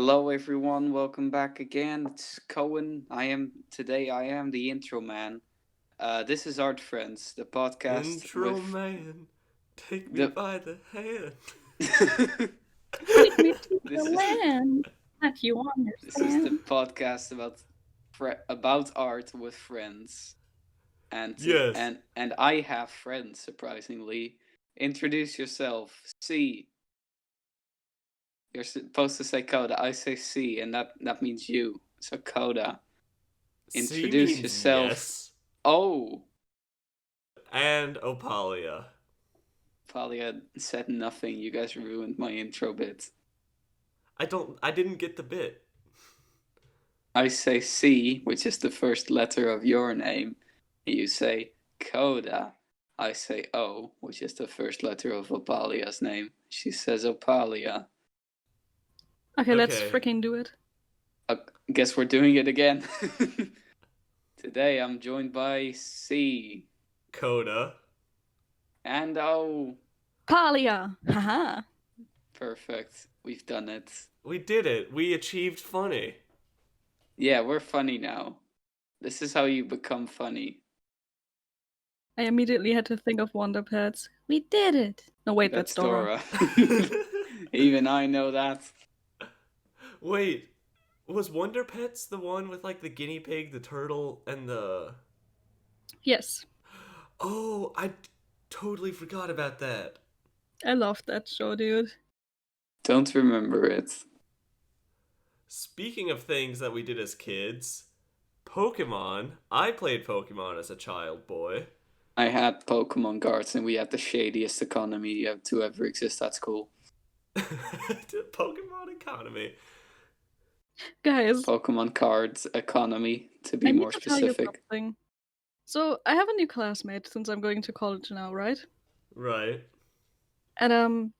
Hello everyone, welcome back again. It's Coen. I am the intro man. This is Art Friends, the podcast Intro with man, take me the by the hand. Take me to the this is land that you this is the understand. podcast about art with friends. Yes. And I have friends, surprisingly. Introduce yourself. C. You're supposed to say Coda. I say C, and that means you. So Coda. C Introduce means yourself. yes. Oh, And Opalia. Opalia said nothing. You guys ruined my intro bit. I didn't get the bit. I say C, which is the first letter of your name. You say Coda. I say O, which is the first letter of Opalia's name. She says Opalia. Okay, let's Okay. freaking do it. Guess we're doing it again. Today I'm joined by C Coda. and O. Palia! Haha! Perfect. We've done it. We did it. We achieved funny. Yeah, we're funny now. This is how you become funny. I immediately had to think of Wonder Pets. We did it! No, wait, that's Dora. Even I know that. Wait, was Wonder Pets the one with like the guinea pig, the turtle, and the... Yes, Oh, I totally forgot about that. I loved that show, dude. Don't remember it. Speaking of things that we did as kids, Pokemon. I played Pokemon as a child boy. I had Pokemon cards and we had the shadiest economy to ever exist at school. Pokemon economy. Guys, Pokemon cards economy, to be I need more to tell you specific. something. So, I have a new classmate since I'm going to college now, right? Right. And,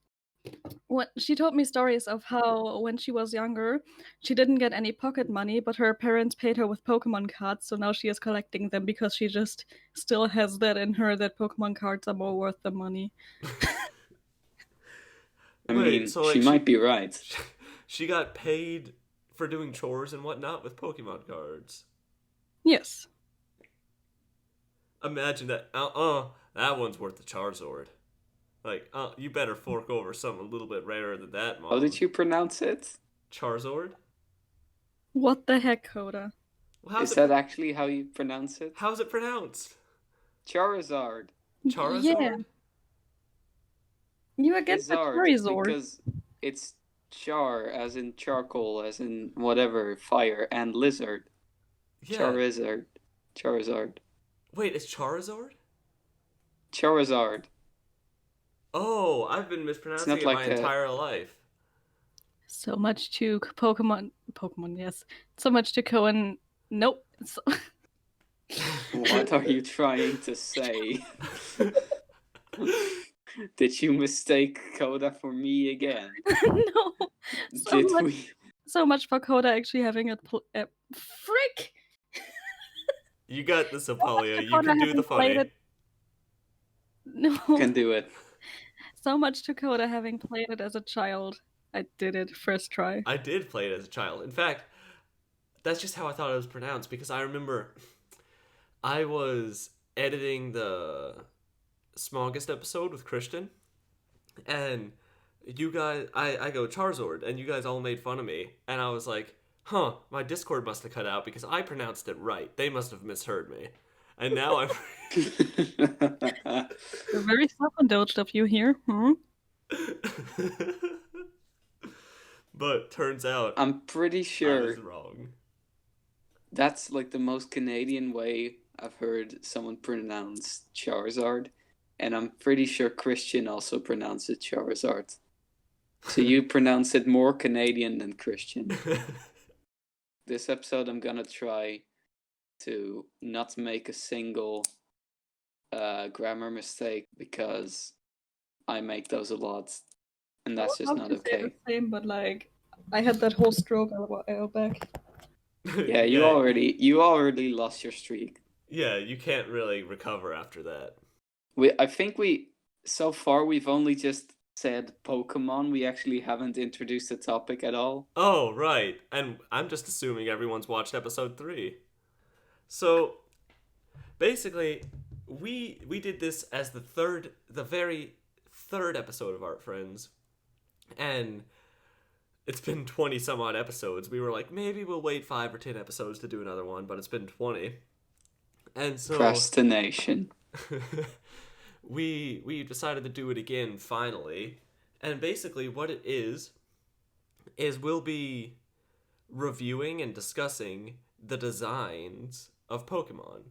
she told me stories of how when she was younger, she didn't get any pocket money, but her parents paid her with Pokemon cards, so now she is collecting them because she just still has that in her that Pokemon cards are more worth the money. I Wait, mean, so she like might be right. she got paid for doing chores and whatnot with Pokemon cards. Yes. Imagine that. That one's worth the Charizard. Like, you better fork over something a little bit rarer than that, Mom. How did you pronounce it? Charizard? What the heck, Coda? Well, Is that actually how you pronounce it? how's it pronounced? Charizard. Charizard? Yeah, you against the Charizard, Charizard. because it's char, as in charcoal, as in whatever, fire, and lizard. Yeah. Charizard. Charizard. Wait, it's Charizard? Charizard. Oh, I've been mispronouncing it my entire life. So much to Pokemon, yes. So much to Coen. Nope. What are you trying to say? Did you mistake Coda for me again? No. So much for Coda actually having a frick. You got this, Opalia. You Coda can do having the funny. played it. No. Can do it. So much to Coda having played it as a child. I did it first try. I did play it as a child. In fact, that's just how I thought it was pronounced because I remember I was editing the Smallest episode with Christian, and you guys, I go Charizard, and you guys all made fun of me, and I was like, huh, my Discord must have cut out because I pronounced it right. They must have misheard me. And now I'm... You're very self-indulged of you here. But turns out I'm pretty I sure was wrong. that's like the most Canadian way I've heard someone pronounce Charizard, and I'm pretty sure Christian also pronounces Charizard. So you pronounce it more Canadian than Christian. This episode I'm gonna try to not make a single grammar mistake because I make those a lot, and that's just not okay. The same, but like I had that whole stroke a while back. Yeah, you already lost your streak. Yeah, you can't really recover after that. I think so far we've only just said Pokemon, we actually haven't introduced the topic at all. Oh, right. And I'm just assuming everyone's watched episode 3. So, basically, we did this as the very third episode of Art Friends. And it's been 20 some odd episodes. We were like, maybe we'll wait 5 or 10 episodes to do another one, but it's been 20. And so Procrastination. we decided to do it again finally. And basically what it is we'll be reviewing and discussing the designs of Pokemon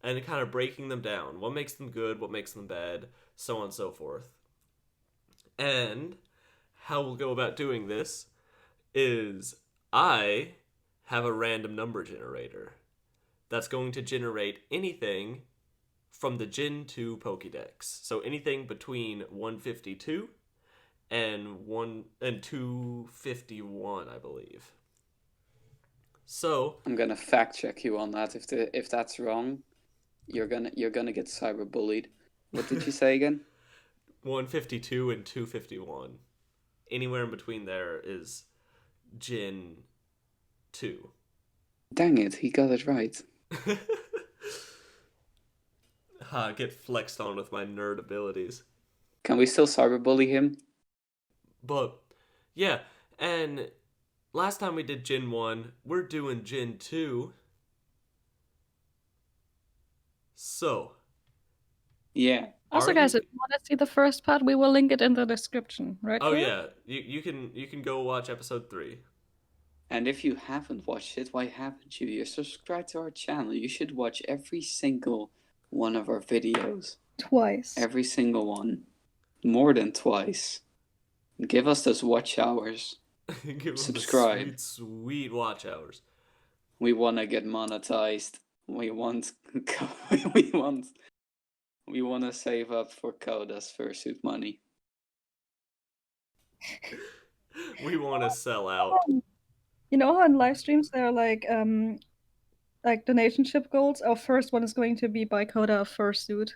and kind of breaking them down. What makes them good, what makes them bad, so on and so forth. And how we'll go about doing this is I have a random number generator that's going to generate anything from the Gen 2 Pokédex. So anything between 152 and 251, I believe. So I'm gonna fact check you on that. If that's wrong, you're gonna get cyberbullied. What did you say again? 152 and 251. Anywhere in between there is Gen 2. Dang it, he got it right. Get flexed on with my nerd abilities. Can we still cyberbully him? But, yeah, and last time we did Gen 1, we're doing Gen 2. So, Yeah. Also, guys, if you want to see the first part, we will link it in the description, right? Oh, yeah, you can go watch episode 3. And if you haven't watched it, why haven't you? You're subscribed to our channel. You should watch every single one of our videos. Twice. Every single one. More than twice. Give us those watch hours. Give Subscribe. Sweet, sweet watch hours. We want to get monetized. We want to save up for Coda's fursuit money. We want to sell out. You know how in live streams there are like donationship goals? Our first one is going to be buy Coda a fursuit.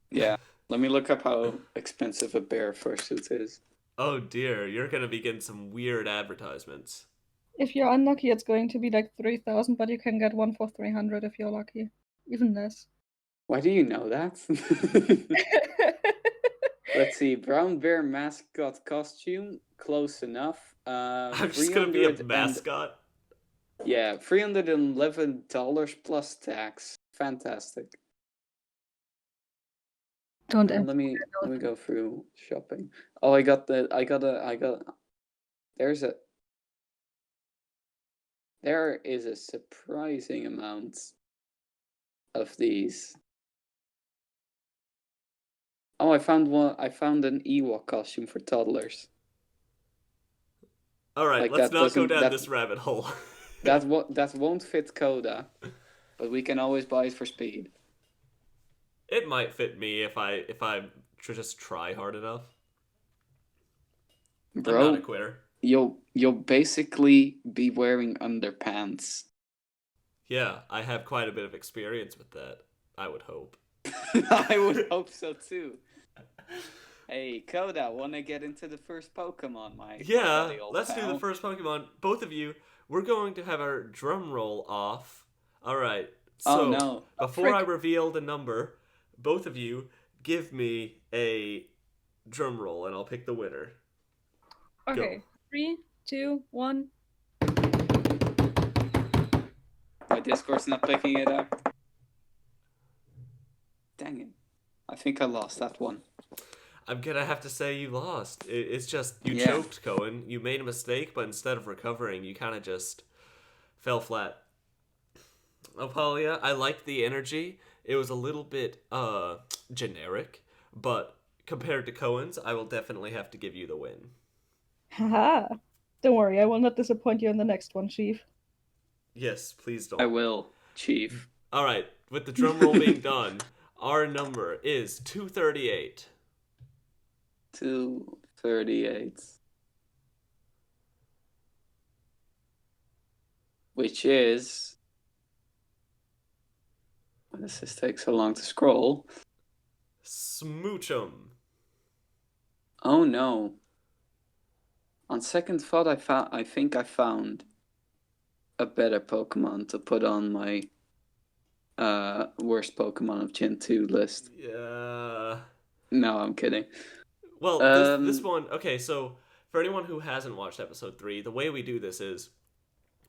Yeah. Let me look up how expensive a bear fursuit is. Oh dear, you're gonna be getting some weird advertisements. If you're unlucky, it's going to be like 3,000, but you can get one for 300 if you're lucky. Even less. Why do you know that? Let's see. Brown bear mascot costume. Close enough. I'm just gonna be a mascot. Yeah, $311 plus tax. Fantastic. Don't let me go through shopping. Oh, there is a surprising amount of these. Oh, I found an Ewok costume for toddlers. All right, Like, let's not go down this rabbit hole. that won't fit Coda, but we can always buy it for speed. It might fit me if I just try hard enough. Bro, I'm not a quitter. You'll basically be wearing underpants. Yeah, I have quite a bit of experience with that. I would hope. I would hope so too. Hey, Coda, wanna get into the first Pokemon, Mike? Yeah, let's do the first Pokemon. Both of you, we're going to have our drum roll off. All right. So, oh no! Before I reveal the number, both of you give me a drum roll, and I'll pick the winner. Okay. Go. 3, 2, 1. My Discord's not picking it up. Dang it. I think I lost that one. I'm gonna have to say you lost. It's just, you choked, Coen. You made a mistake, but instead of recovering, you kind of just fell flat. Opalia, I liked the energy. It was a little bit generic, but compared to Coen's, I will definitely have to give you the win. Haha. Don't worry, I will not disappoint you in the next one, Chief. Yes, please don't. I will, Chief. All right, with the drum roll being done, our number is 238. 238. Which is... Why does this take so long to scroll? Smoochum. Oh no. On second thought, I think I found a better Pokemon to put on my worst Pokemon of Gen 2 list. Yeah. No, I'm kidding. Well, this Um, one. Okay, so for anyone who hasn't watched episode 3, the way we do this is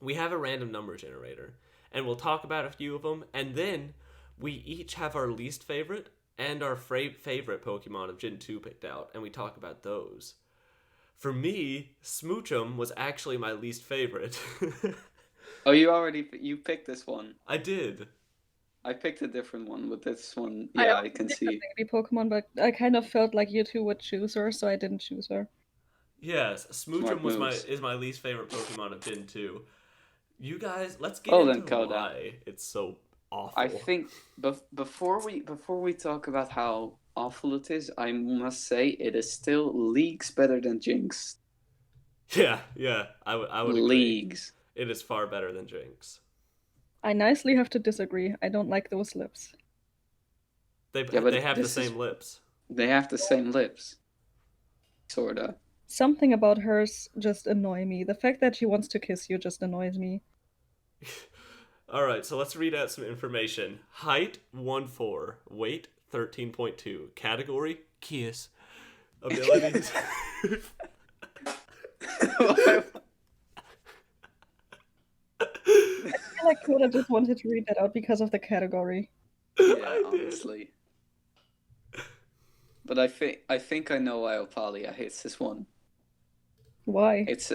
we have a random number generator, and we'll talk about a few of them, and then we each have our least favorite and our favorite Pokemon of Gen 2 picked out, and we talk about those. For me, Smoochum was actually my least favorite. oh, you picked this one. I did. I picked a different one, but this one, I yeah, I also can picked a see. baby Pokemon, but I kind of felt like you two would choose her, so I didn't choose her. Yes, Smoochum Smart was moves. my least favorite Pokemon of Gen 2. You guys, let's get Oh, into then Coda. why it's so I awful. think before we talk about how awful it is, I must say it is still leagues better than Jinx. Yeah, I would agree. Leagues. It is far better than Jinx. I nicely have to disagree. I don't like those lips. Yeah, They but have the this is same lips. they have the same lips, sorta. Something about hers just annoy me. The fact that she wants to kiss you just annoys me. All right, so let's read out some information. Height 1'4", weight 13.2, category kiss, abilities. I feel like Coda just wanted to read that out because of the category. Yeah, I did. honestly. But I think I know why Opalia hates this one. Why? It's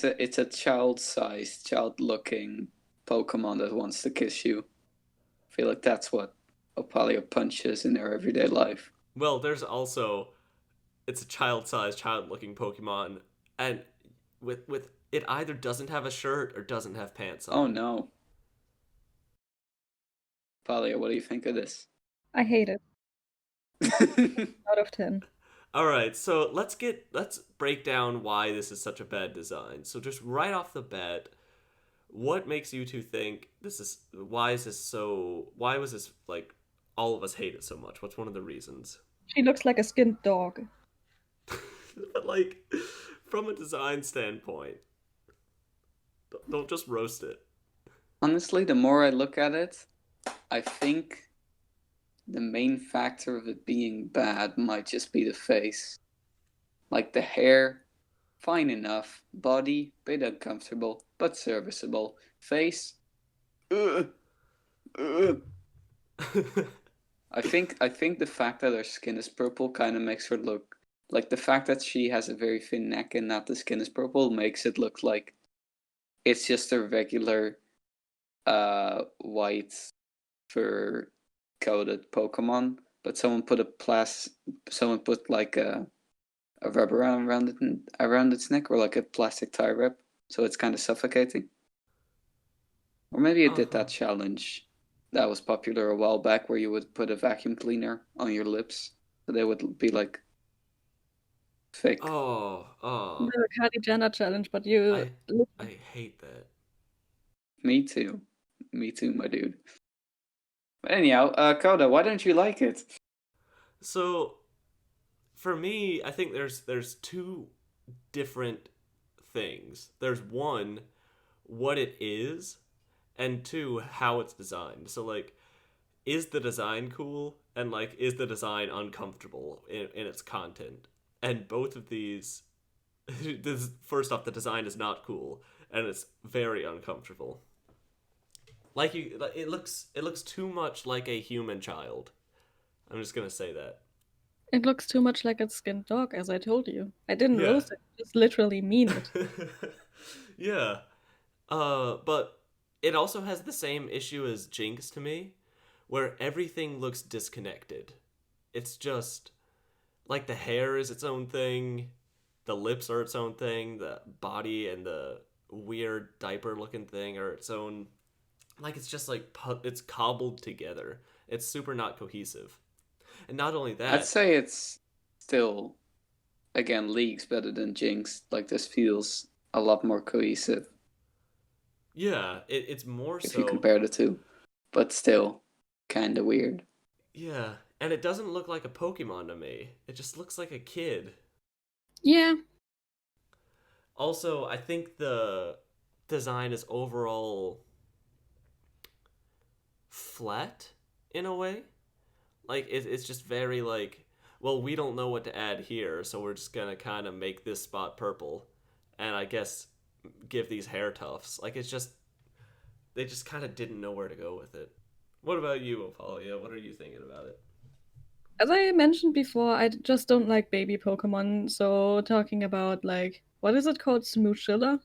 a child-sized, child-looking Pokemon that wants to kiss you. I feel like that's what Opalia punches in her everyday life. Well, there's also it's a child-sized, child-looking Pokemon, and with it either doesn't have a shirt or doesn't have pants Oh on. no. Opalia, what do you think of this? I hate it. Out of 10. All right, so let's break down why this is such a bad design. So just right off the bat, what makes you two think this is why was this like all of us hate it so much? What's one of the reasons? She looks like a skinned dog. But like from a design standpoint, don't just roast it. Honestly, the more I look at it, I think the main factor of it being bad might just be the face. Like the hair, fine enough. Body, bit uncomfortable, but serviceable. Face, ugh, ugh. I think the fact that her skin is purple kind of makes her look like the fact that she has a very thin neck and not the skin is purple makes it look like it's just a regular white fur coated Pokemon, but someone put like a rubber around it around its neck or like a plastic tie wrap, so it's kind of suffocating. Or maybe it did Uh-huh. that challenge that was popular a while back where you would put a vacuum cleaner on your lips so they would be like fake. Oh. The Kylie Jenner challenge, but you I I hate that. Me too. Me too, my dude. But anyhow, Koda, why don't you like it? So for me, I think there's two different things. There's one, what it is, and two, how it's designed. So like, is the design cool? And like, is the design uncomfortable in its content? And both of these this first off, the design is not cool and it's very uncomfortable. It looks too much like a human child. I'm just gonna say that. It looks too much like a skinned dog, as I told you. I didn't Yeah. roast it, I just literally mean it. Yeah. But it also has the same issue as Jinx to me, where everything looks disconnected. It's just like the hair is its own thing, the lips are its own thing, the body and the weird diaper looking thing are its own. Like it's just like it's cobbled together. It's super not cohesive. And not only I'd that, say it's still, again, leagues better than Jinx. Like this feels a lot more cohesive yeah, it's more if you so. compare the two, but still kind of weird. Yeah, and it doesn't look like a Pokemon to me. It just looks like a kid. Yeah. Also, I think the design is overall flat in a way. Like it's just very like, well, we don't know what to add here, so we're just gonna kind of make this spot purple, and I guess give these hair tufts. Like it's just they just kind of didn't know where to go with it. What about you, Opalia? What are you thinking about it? As I mentioned before, I just don't like baby Pokemon. So talking about like what is it called, Smoochilla?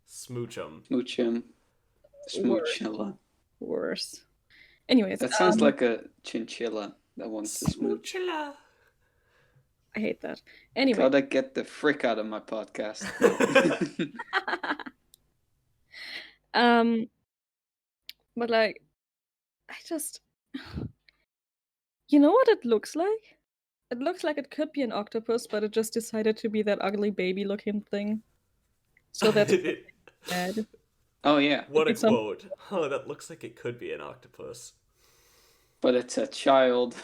Smooch 'em. Smoochum. Worse. Smoochilla. Worse. Anyways, That sounds like a chinchilla that wants to smooch. Smoochilla. I hate that. Anyway, Gotta get the frick out of my podcast. No. um, but like, I just, you know what it looks like? It looks like it could be an octopus, but it just decided to be that ugly baby-looking thing. So that's bad. Oh yeah, What a It's some- quote. Oh, that looks like it could be an octopus. but it's a child.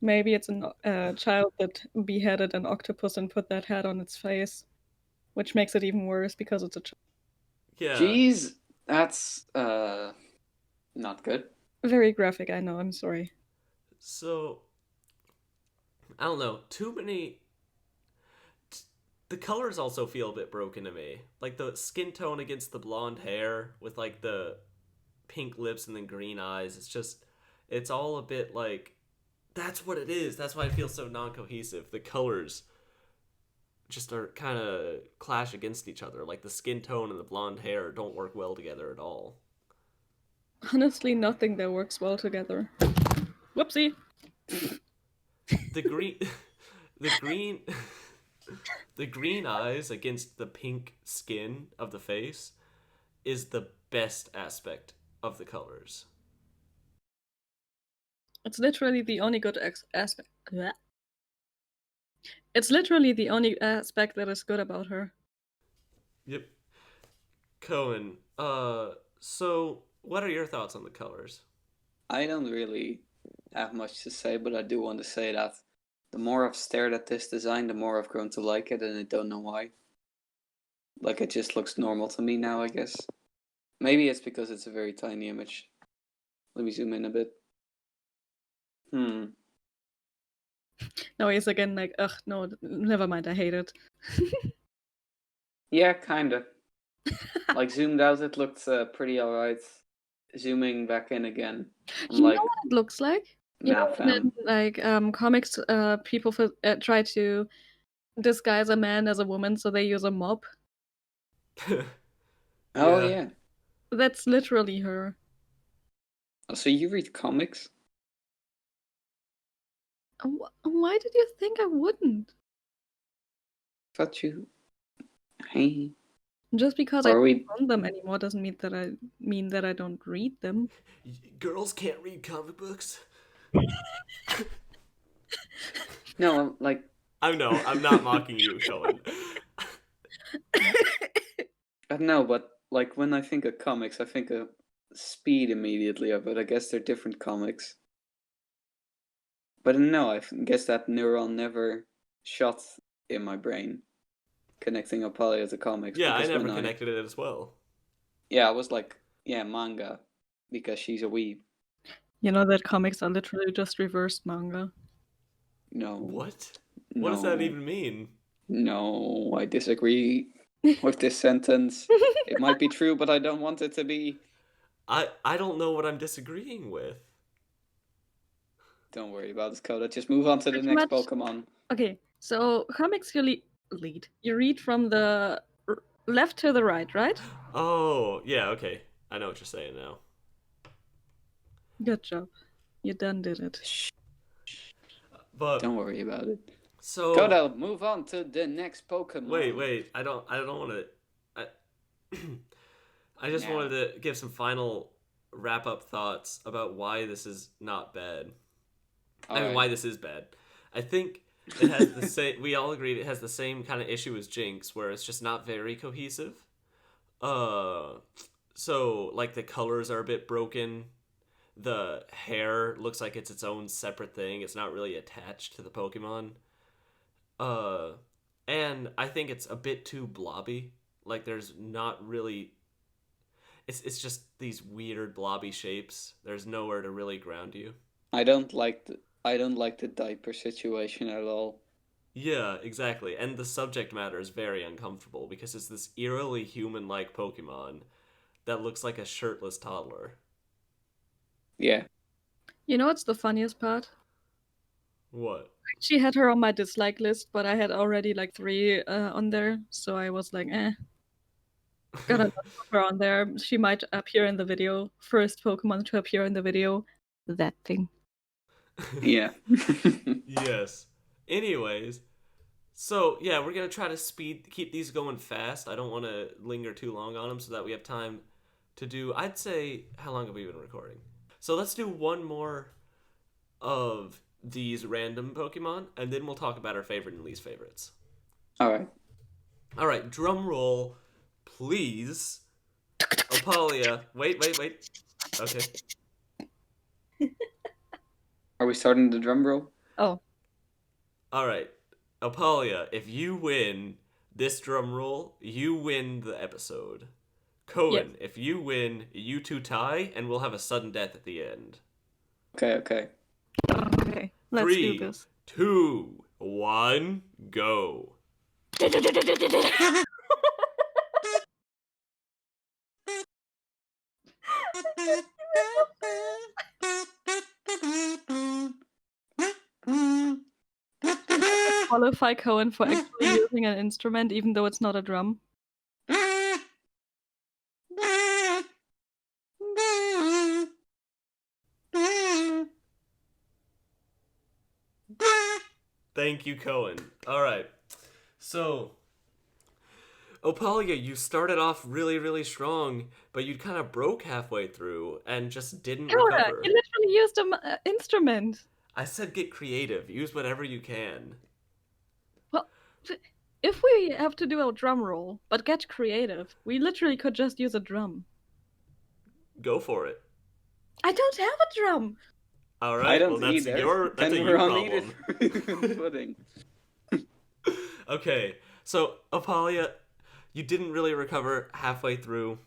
Maybe it's a child that beheaded an octopus and put that head on its face, which makes it even worse because it's a child. Yeah. Jeez, that's not good. Very graphic, I know, I'm sorry. So, I don't know. Too many. The colors also feel a bit broken to me. Like the skin tone against the blonde hair with like the pink lips and then green eyes. It's all a bit like, that's what it is. That's why it feels so non-cohesive. The colors just are kind of clash against each other. Like the skin tone and the blonde hair don't work well together at all. Honestly, nothing that works well together. Whoopsie. The green, the green, the green eyes against the pink skin of the face is the best aspect of the colors. It's literally the only good aspect. Bleh. It's literally the only aspect that is good about her. Yep. Coen, so what are your thoughts on the colors? I don't really have much to say, but I do want to say that the more I've stared at this design, the more I've grown to like it, and I don't know why. Like, it just looks normal to me now, I guess. Maybe it's because it's a very tiny image. Let me zoom in a bit. No, he's again like, ugh, no, never mind, I hate it. Yeah, kinda. Like, zoomed out, it looked pretty alright. Zooming back in again, I'm You like, know what it looks like? You nah, know when in, fam. like comics, people try to disguise a man as a woman, so they use a mop. Oh, Yeah. yeah. That's literally her. Oh, so you read comics? Why did you think I wouldn't? Thought you. Hey. Just because I Are don't we. own them anymore doesn't mean that I don't read them. Girls can't read comic books. No, like. I know, I'm not mocking you, Coen. I don't know, but like when I think of comics, I think of Speed immediately, but I guess they're different comics. But no, I guess that neuron never shot in my brain, connecting Opalia to comics. Yeah, I because never when connected it as well. Yeah, I was like, yeah, manga, because she's a weeb. You know that comics are literally just reversed manga. No. What? No. What does that even mean? No, I disagree with this sentence. It might be true, but I don't want it to be. I don't know what I'm disagreeing with. Don't worry about this, Coda. Just move on to the Pretty next much- Pokemon. Okay, so comics you lead. You read from the left to the right, right? Oh, yeah, okay. I know what you're saying now. Good job. You done did it. Shh, But don't worry about it. so Coda, move on to the next Pokemon. wait. I don't want to I just Yeah. wanted to give some final wrap up thoughts about why this is not bad. Why this is bad. I think it has the same. We all agreed it has the same kind of issue as Jinx, where it's just not very cohesive. So like the colors are a bit broken. The hair looks like it's its own separate thing. It's not really attached to the Pokemon. And I think it's a bit too blobby. Like there's not really. It's just these weird blobby shapes. There's nowhere to really ground you. I don't like the diaper situation at all. Yeah, exactly. And the subject matter is very uncomfortable because it's this eerily human-like Pokemon that looks like a shirtless toddler. Yeah. You know what's the funniest part? What? She had her on my dislike list, but I had already like 3 on there, so I was like, gotta not put her on there. She might appear in the video. First Pokemon to appear in the video. That thing. Yeah. Yes. Anyways, so yeah, we're gonna try to keep these going fast. I don't want to linger too long on them so that we have time to do. I'd say, how long have we been recording? So let's do one more of these random Pokemon, and then we'll talk about our favorite and least favorites. All right. All right, drum roll, please. Opalia, wait. Okay. Are we starting the drum roll? Oh. All right, Opalia, if you win this drum roll, you win the episode. Coen, Yes. if you win, you two tie, and we'll have a sudden death at the end. Okay. Okay. Let's 3, do this. 2, 1, go. Qualify Coen for actually using an instrument, even though it's not a drum. Thank you, Coen. All right. So, Opalia, you started off really, really strong, but you kind of broke halfway through and just didn't recover. You literally used an instrument. I said get creative. Use whatever you can. Well, if we have to do a drum roll, but get creative, we literally could just use a drum. Go for it. I don't have a drum. All right. I don't well, that's either. that's a Then you we're on problem. Edith pudding. Okay. So, Opalia, you didn't really recover halfway through.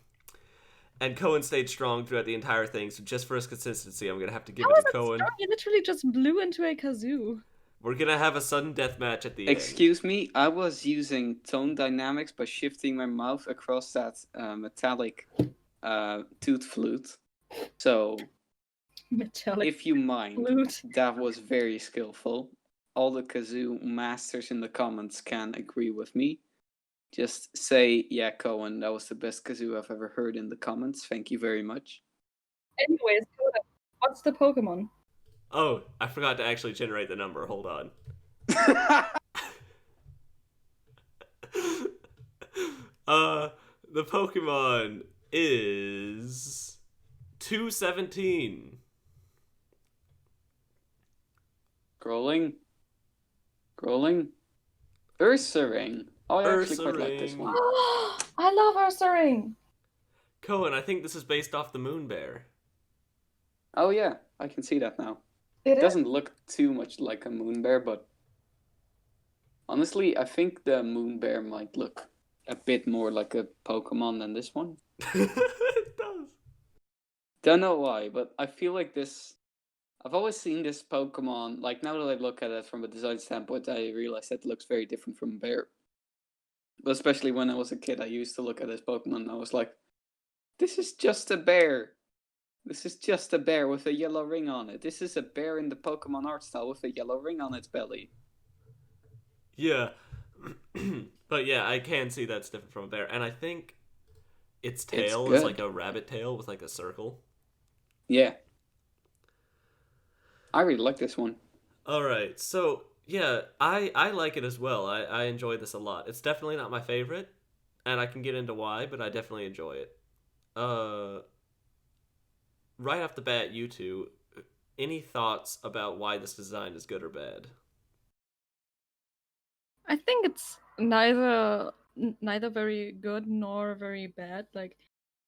And Coen stayed strong throughout the entire thing, so just for his consistency, I'm going to have to give it to Coen. You literally just blew into a kazoo. We're going to have a sudden death match at the end. Excuse me, I was using tone dynamics by shifting my mouth across that metallic toot flute. So, Metallic if you mind, flute. that was very skillful. All the kazoo masters in the comments can agree with me. Just say, yeah, Coen, that was the best kazoo I've ever heard in the comments. Thank you very much. Anyways, what's the Pokemon? Oh, I forgot to actually generate the number. Hold on. The Pokemon is 217. Scrolling. Ursaring. Oh, I actually quite like this one. I love Ursaring. Coen, I think this is based off the Moon Bear. Oh yeah, I can see that now. It doesn't look too much like a moon bear, but honestly, I think the moon bear might look a bit more like a Pokemon than this one. It does. Don't know why, but I feel like this. I've always seen this Pokemon. Like now that I look at it from a design standpoint, I realize that it looks very different from a bear. But especially when I was a kid, I used to look at this Pokemon and I was like, "This is just a bear. This is just a bear with a yellow ring on it. This is a bear in the Pokemon art style with a yellow ring on its belly." Yeah. But yeah, I can see that's different from a bear. And I think its tail is like a rabbit tail with like a circle. Yeah. I really like this one. Alright, so yeah, I like it as well. I enjoy this a lot. It's definitely not my favorite, and I can get into why, but I definitely enjoy it. Right off the bat, you two, any thoughts about why this design is good or bad? I think it's neither very good nor very bad. Like,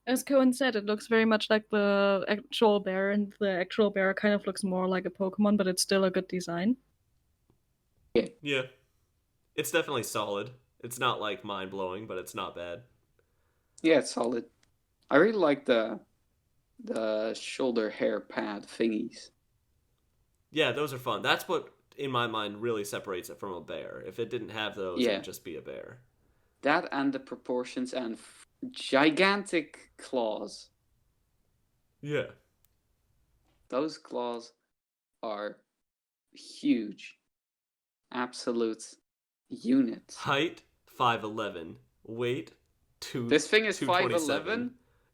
as Coen said, it looks very much like the actual bear, and the actual bear kind of looks more like a Pokemon, but it's still a good design. Yeah. It's definitely solid. It's not like mind blowing, but it's not bad. Yeah, it's solid. I really like the shoulder hair pad thingies. Yeah, those are fun. That's what, in my mind, really separates it from a bear. If it didn't have those, it Yeah, would just be a bear. that and the proportions and gigantic claws. Yeah. Those claws are huge, absolute units. Height 5'11". Weight This thing is 227.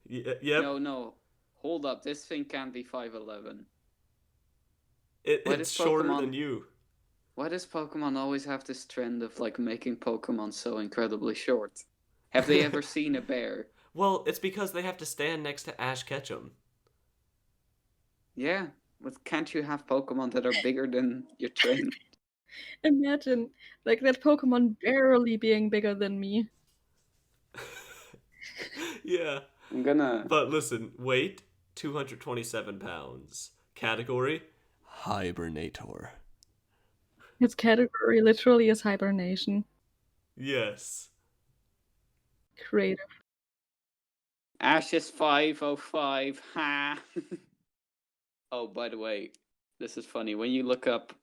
5'11"? Yep. No. Hold up, this thing can't be 5'11". Why It's does shorter than Pokemon you. why does Pokemon always have this trend of like making Pokemon so incredibly short? Have they ever seen a bear? Well, it's because they have to stand next to Ash Ketchum. Yeah, but can't you have Pokemon that are bigger than your trainer? Imagine, like, that Pokemon barely being bigger than me. Yeah. I'm gonna. But listen, weight 227 pounds. Category Hibernator. Its category literally is hibernation. Yes. Creative. Ash is 505. Ha! Oh, by the way, this is funny. When you look up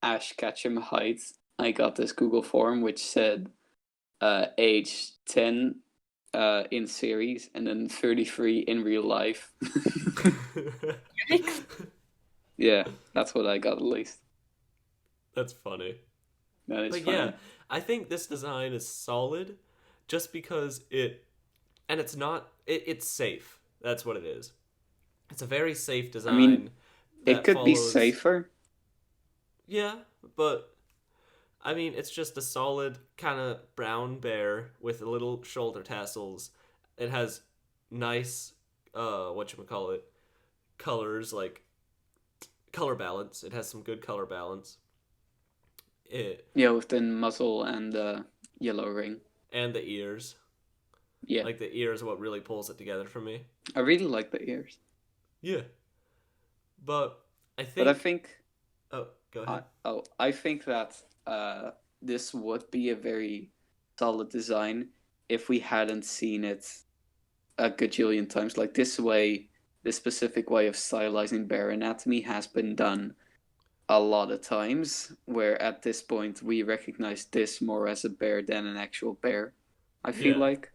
Ash Ketchum height, I got this Google form which said age 10 in series and then 33 in real life. Yeah, that's what I got at least. That's funny. That is But funny. yeah, I think this design is solid just because it's not, it's safe. That's what it is. It's a very safe I mean, design it that could be follows. safer. Yeah, but I mean, it's just a solid kind of brown bear with little shoulder tassels. It has nice, whatchamacallit, colors, like color balance. It has some good color balance. Yeah, with the muzzle and the yellow ring. And the ears. Yeah. Like, the ears are what really pulls it together for me. I really like the ears. Yeah. But I think. But I think. Oh, go ahead. I think that this would be a very solid design if we hadn't seen it a gajillion times. Like this specific way of stylizing bear anatomy has been done a lot of times, where at this point we recognize this more as a bear than an actual bear, I feel like.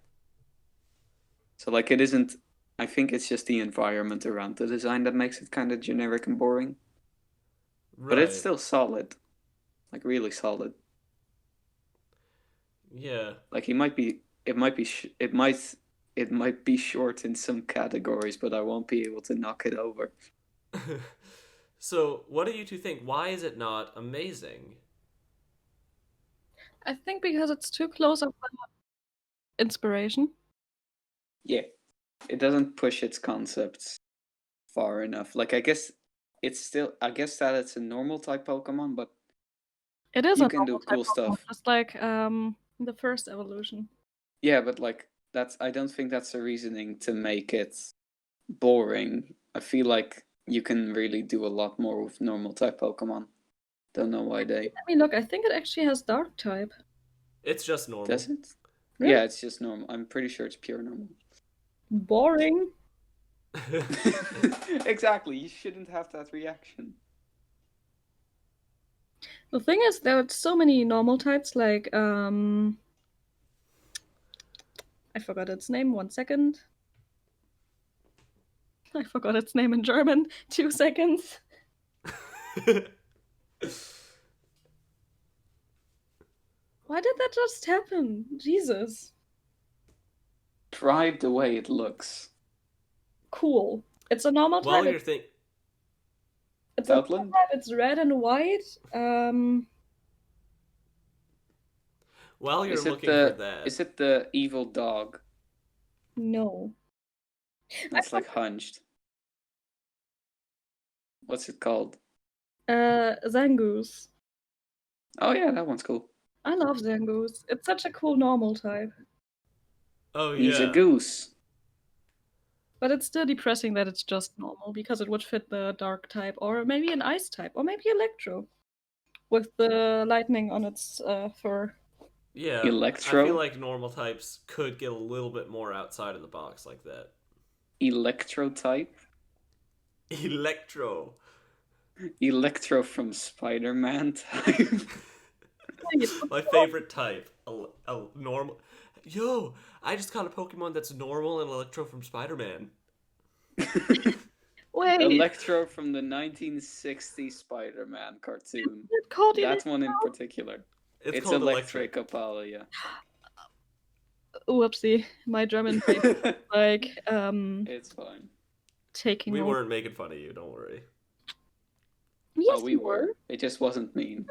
So like it isn't, I think it's just the environment around the design that makes it kind of generic and boring. Right. But it's still solid. Like really solid. Yeah. Like it might be short in some categories, but I won't be able to knock it over. So, what do you two think? Why is it not amazing? I think because it's too close of an inspiration. Yeah. It doesn't push its concepts far enough. Like I guess that it's a normal type Pokemon, but It is you a can do normal type cool Pokemon, stuff. just like the first evolution. Yeah, but like I don't think that's the reasoning to make it boring. I feel like you can really do a lot more with normal type Pokemon. Don't know why they. Let me look. I think it actually has dark type. It's just normal. Does it? Really? Yeah, it's just normal. I'm pretty sure it's pure normal. Boring. Exactly. You shouldn't have that reaction. The thing is, there are so many normal types, like I forgot its name. 1 second. I forgot its name in German. 2 seconds. Why did that just happen? Jesus. Drive the way it looks. Cool. It's a normal While type. you're thinking. It's a normal type. It's red and white. While you're looking for that. Is it the evil dog? No. That's like hunched. What's it called? Zangoose. Oh yeah, that one's cool. I love Zangoose. It's such a cool normal type. Oh yeah. He's a goose. But it's still depressing that it's just normal, because it would fit the dark type, or maybe an ice type, or maybe electro. with the lightning on its fur. Yeah, I feel Electro? like normal types could get a little bit more outside of the box like that. Electro type? Electro. Electro from Spider-Man type? My favorite type. A normal. Yo, I just got a Pokemon that's normal and Electro from Spider-Man. Wait, Electro from the 1960 Spider-Man cartoon. it's called That one in particular. It's It's called Electric Electric. Opalia. Whoopsie, my German brain is like It's fine. taking We over. weren't making fun of you, don't worry. Yes, Oh, we you were. It just wasn't mean.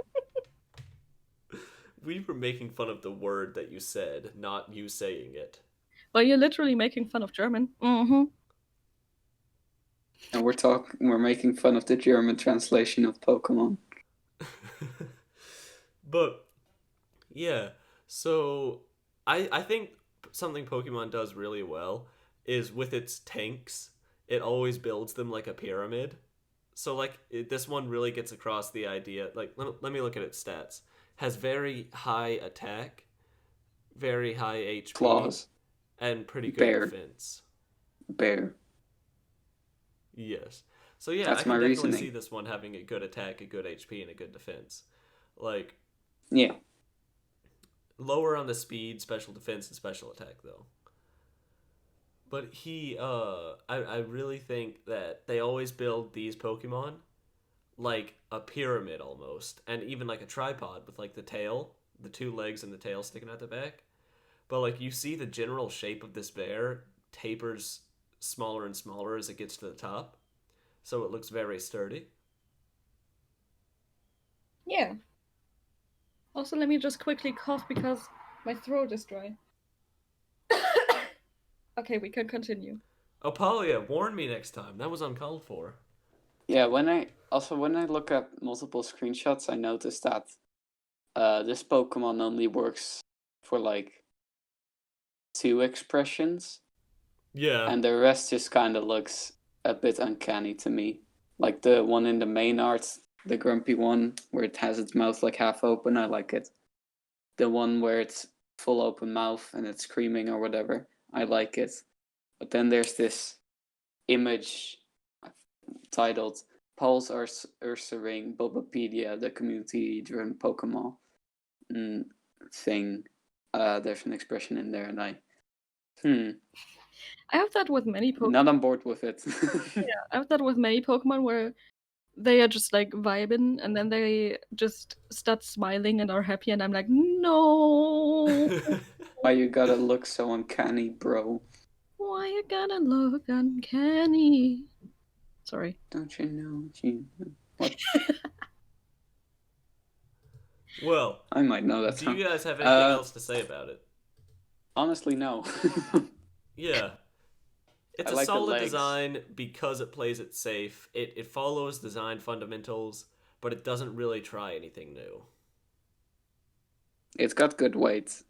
We were making fun of the word that you said, not you saying it. Well, you're literally making fun of German. Mm-hmm. And we're making fun of the German translation of Pokemon. But yeah, so I think something Pokemon does really well is with its tanks, it always builds them like a pyramid. So like this one really gets across the idea. Like let me look at its stats. Has very high attack, very high HP, Claws. and pretty good Bear. defense. Bear. Yes. So yeah, I That's my can definitely reasoning. see this one having a good attack, a good HP, and a good defense. Like Yeah. lower on the speed, special defense, and special attack though. But I really think that they always build these Pokemon like a pyramid almost, and even like a tripod with like the tail, the two legs and the tail sticking out the back. But like you see the general shape of this bear tapers smaller and smaller as it gets to the top, so it looks very sturdy. Yeah. Also, let me just quickly cough because my throat is dry. Okay, we can continue. Opalia, warn me next time. That was uncalled for. Yeah, when I look at multiple screenshots, I noticed that this Pokemon only works for like 2 expressions, Yeah. and the rest just kind of looks a bit uncanny to me. Like the one in the main art, the grumpy one, where it has its mouth like half open, I like it. The one where it's full open mouth and it's screaming or whatever, I like it. But then there's this image titled Paul's Ursaring Bulbapedia, the community-driven Pokemon thing. There's an expression in there, and I have that with many Pokemon. Not on board with it. Yeah, I have that with many Pokemon where they are just like vibing and then they just start smiling and are happy, and I'm like, no. Why you gotta look so uncanny, bro? Why you gotta look uncanny? Sorry. Don't you know? What? Well, I might know that do song. you guys have anything else to say about it? Honestly, no. Yeah. It's I a like the solid legs. design because it plays it safe. It follows design fundamentals, but it doesn't really try anything new. It's got good weight.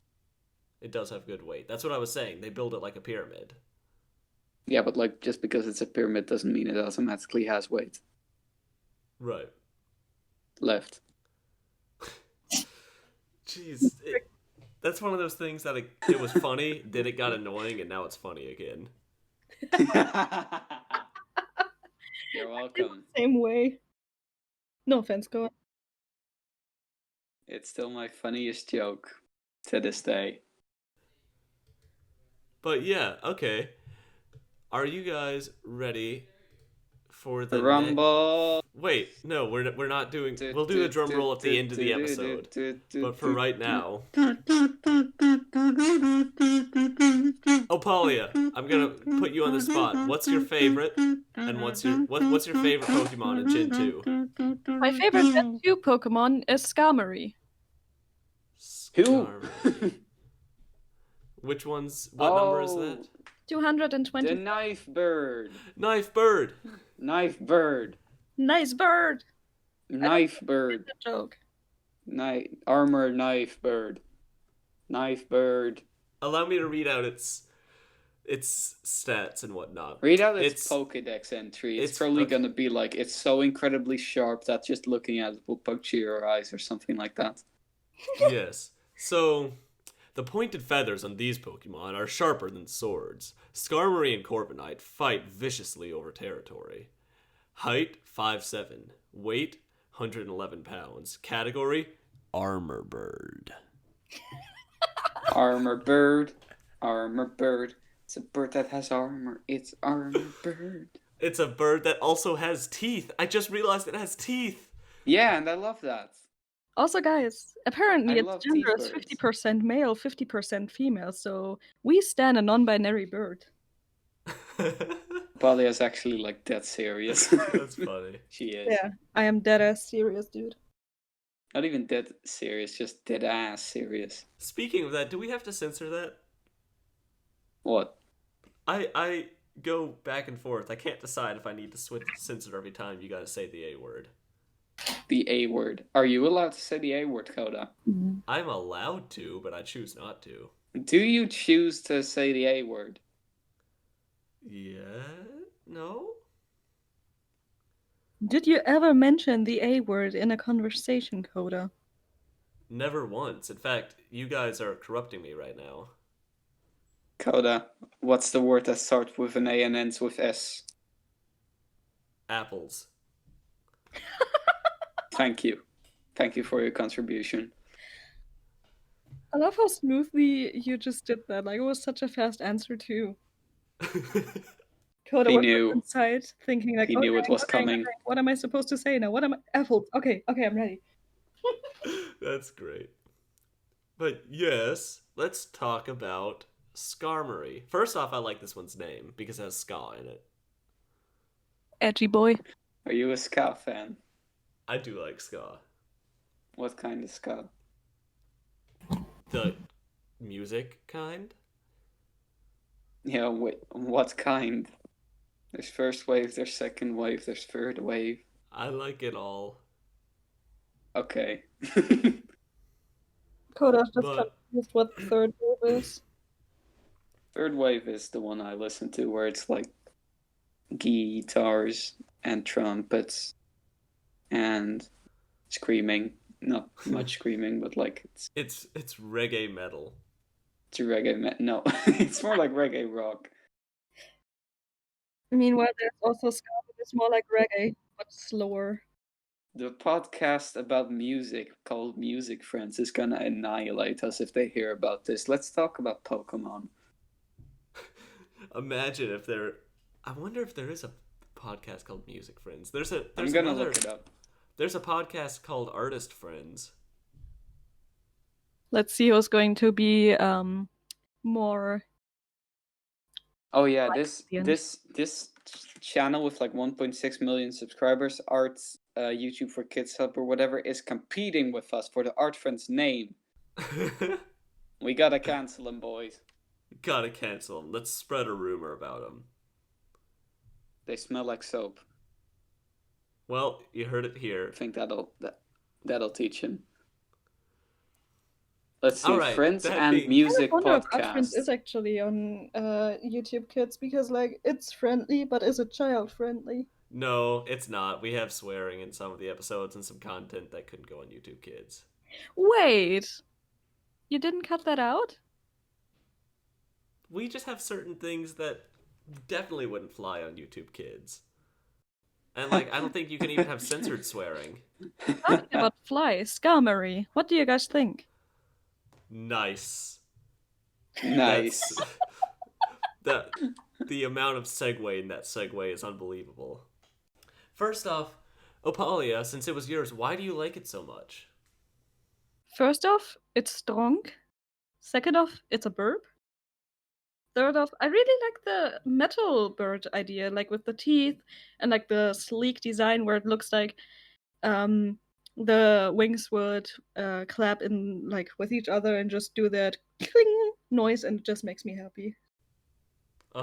It does have good weight. That's what I was saying. They build it like a pyramid. Yeah, but like just because it's a pyramid doesn't mean it automatically has weight. Right. Left. Jeez. That's one of those things that it was funny, then it got annoying, and now it's funny again. You're welcome. Same way. No offense, go on. It's still my funniest joke to this day. But yeah, okay. Are you guys ready for the Rumble. Wait, no, we're not doing. We'll do the drum roll at the end of the episode. But for right now, Opalia, I'm gonna put you on the spot. What's your favorite? And what's your favorite Pokemon in Gen 2? My favorite Gen 2 Pokemon is Skarmory. Who? Which one's? What number is that? 220. The knife bird. Knife bird. Knife bird. Nice bird. Knife bird. That's a joke. Armor knife bird. Knife bird. Allow me to read out its its stats and whatnot. Read out its Pokédex entry. It's probably okay. going to be like, it's so incredibly sharp that just looking at it will puncture your eyes or something like that. Yes. So, the pointed feathers on these Pokemon are sharper than swords. Skarmory and Corviknight fight viciously over territory. Height 5'7", weight 111 pounds. Category Armor Bird. Armor bird. Armor bird. It's a bird that has armor. It's Armor Bird. It's a bird that also has teeth. I just realized it has teeth. Yeah, and I love that. Also, guys, apparently I its love gender teeth is birds. 50% male, 50% female, so we stand a non-binary bird. Opalia is actually like dead serious. That's funny. She is. Yeah, I am dead-ass serious, dude. Not even dead serious, just dead ass serious. Speaking of that, do we have to censor that? What? I go back and forth. I can't decide if I need to censor every time you guys say the A word. The A word. Are you allowed to say the A word, Coda? I'm allowed to, but I choose not to. Do you choose to say the A word? Yeah? No? Did you ever mention the A word in a conversation, Coda? Never once. In fact, you guys are corrupting me right now. Coda, what's the word that starts with an A and ends with S? Apples. Thank you. Thank you for your contribution. I love how smoothly you just did that. Like, it was such a fast answer, too. Coda He was knew. inside thinking, like, He knew it was coming. okay, what am I supposed to say now? What am I? Apples. Okay, I'm ready. That's great. But yes, let's talk about Skarmory. First off, I like this one's name because it has ska in it. Edgy boy. Are you a ska fan? I do like ska. What kind of ska? The music kind? Yeah, wait, what kind? There's first wave, there's second wave, there's third wave. I like it all. Okay. Coda's just But confused what third wave is. Third wave is the one I listen to where it's like guitars and trumpets and screaming. Not much screaming, but like it's reggae metal. it's reggae. No, it's more like reggae rock. Meanwhile, there's also ska, but it's more like reggae, but slower. The podcast about music called Music Friends is gonna annihilate us if they hear about this. Let's talk about Pokemon. Imagine if there. I wonder if there is a podcast called Music Friends. I'm gonna look it up. There's a podcast called Artist Friends. Let's see who's going to be more. Oh yeah, Like this channel with like 1.6 million subscribers, Art's YouTube for Kids Help or whatever, is competing with us for the Art Friend's name. We gotta cancel him, boys. Gotta cancel them. Let's spread a rumor about them. They smell like soap. Well, you heard it here. I think that'll teach him. Let's see, Alright, Friends that and being- Music I wonder if Art Friend podcast. is actually on YouTube Kids because like it's friendly, but is it child friendly? No, it's not. We have swearing in some of the episodes and some content that couldn't go on YouTube Kids. Wait, you didn't cut that out? We just have certain things that definitely wouldn't fly on YouTube Kids. And like, I don't think you can even have censored swearing. Talking about fly, Skarmory. What do you guys think? Nice. Nice. The amount of segue in that segue is unbelievable. First off, Opalia, since it was yours, why do you like it so much? First off, it's strong. Second off, it's a burp. Third off, I really like the metal bird idea, like with the teeth and like the sleek design where it looks like the wings would clap in like with each other and just do that cling noise, and it just makes me happy.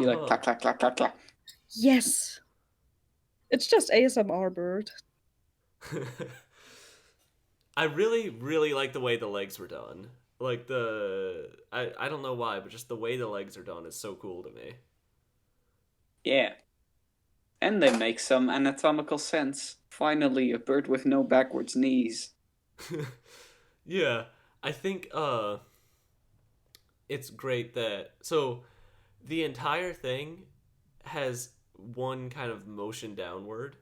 You like clack, clack, clack, clack, clack. Yes. It's just ASMR bird. I really, really like the way the legs were done. Like I don't know why, but just the way the legs are done is so cool to me. Yeah. And they make some anatomical sense. Finally, a bird with no backwards knees. Yeah, I think it's great that so the entire thing has one kind of motion downward,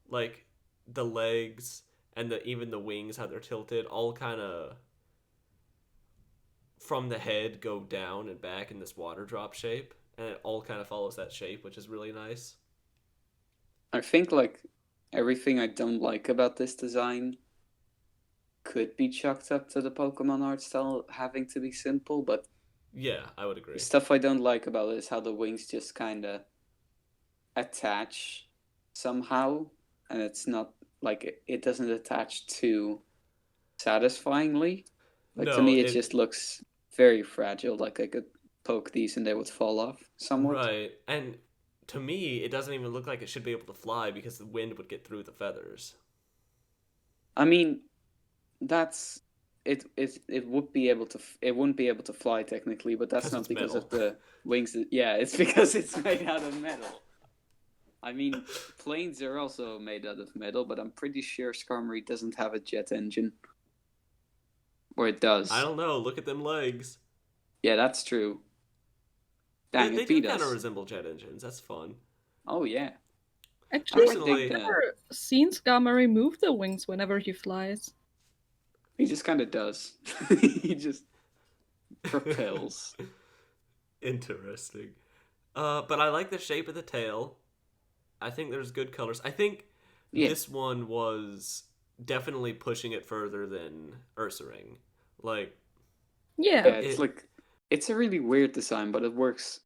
like the legs and the even the wings how they're tilted all kind of from the head go down and back in this water drop shape, and it all kind of follows that shape, which is really nice. I think like everything I don't like about this design could be chalked up to the Pokemon art style having to be simple, but Yeah, I would the agree. stuff I don't like about it is how the wings just kind of attach somehow, and it's not like it doesn't attach too satisfyingly. Like to No, me, it it just looks very fragile. Like I could poke these and they would fall off somewhat. right, and to me, it doesn't even look like it should be able to fly because the wind would get through the feathers. I mean, that's it would be able to it wouldn't be able to fly technically, but that's Because not it's because metal. of the wings. Yeah, it's because it's made out of metal. I mean, planes are also made out of metal, but I'm pretty sure Skarmory doesn't have a jet engine, or it I does. don't know. Look at them legs. Yeah, that's true. They, Dang, they it do beat kind of us. resemble jet engines. That's fun. Oh yeah, I Actually, might I've dig Personally, that. never seen Skarmory move the wings whenever he flies. He just kind of does. He just propels. interesting. But I like the shape of the tail. I think there's good colors. I think Yeah, this one was definitely pushing it further than Ursaring. Like Yeah, yeah. It's it like it's a really weird design, but it works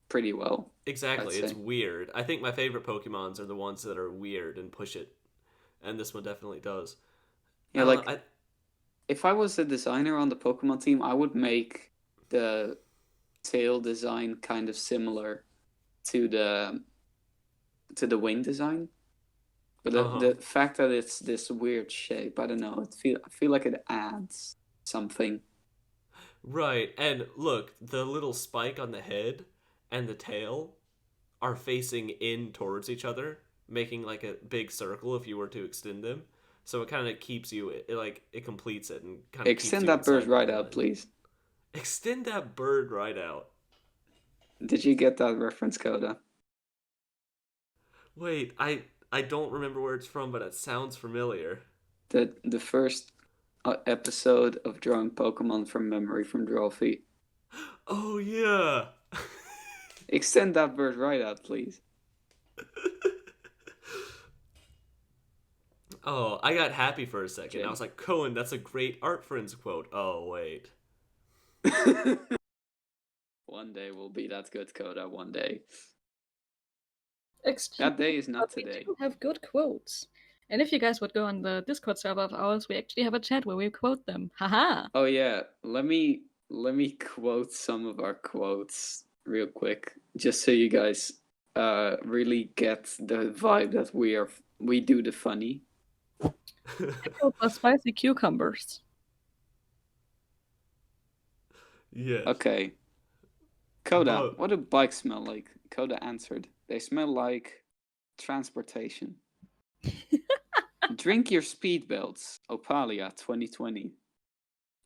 pretty well. I'd exactly. It's say. weird. I think my favorite Pokemons are the ones that are weird and push it, and this one definitely does. Yeah, like I if I was a designer on the Pokemon team, I would make the tail design kind of similar to the wing design. But uh huh. the fact that it's this weird shape, I don't know. I feel like it adds something. Right, and look, the little spike on the head and the tail are facing in towards each other, making like a big circle if you were to extend them. So it kind of keeps you, it completes it and kind of keeps Extend you that bird inside the right out, island. please. Extend that bird right out. Did you get that reference, Coda? Wait, I don't remember where it's from, but it sounds familiar. The first episode of drawing Pokemon from memory from Drawfeet. Oh yeah. Extend that bird right out, please. Oh, I got happy for a second. I Jim. was like, Coen, that's a great Art Friends quote. Oh wait. One day we'll be that good, Coda. One day. excuse That day is but not we today. do have good quotes. And if you guys would go on the Discord server of ours, we actually have a chat where we quote them. Haha! Oh yeah, let me quote some of our quotes real quick, just so you guys really get the vibe that we do the funny. Pickled or spicy cucumbers. Yes. Okay, Coda, But what do bikes smell like? Coda answered, they smell like transportation. Drink your speed belts, Opalia 2020.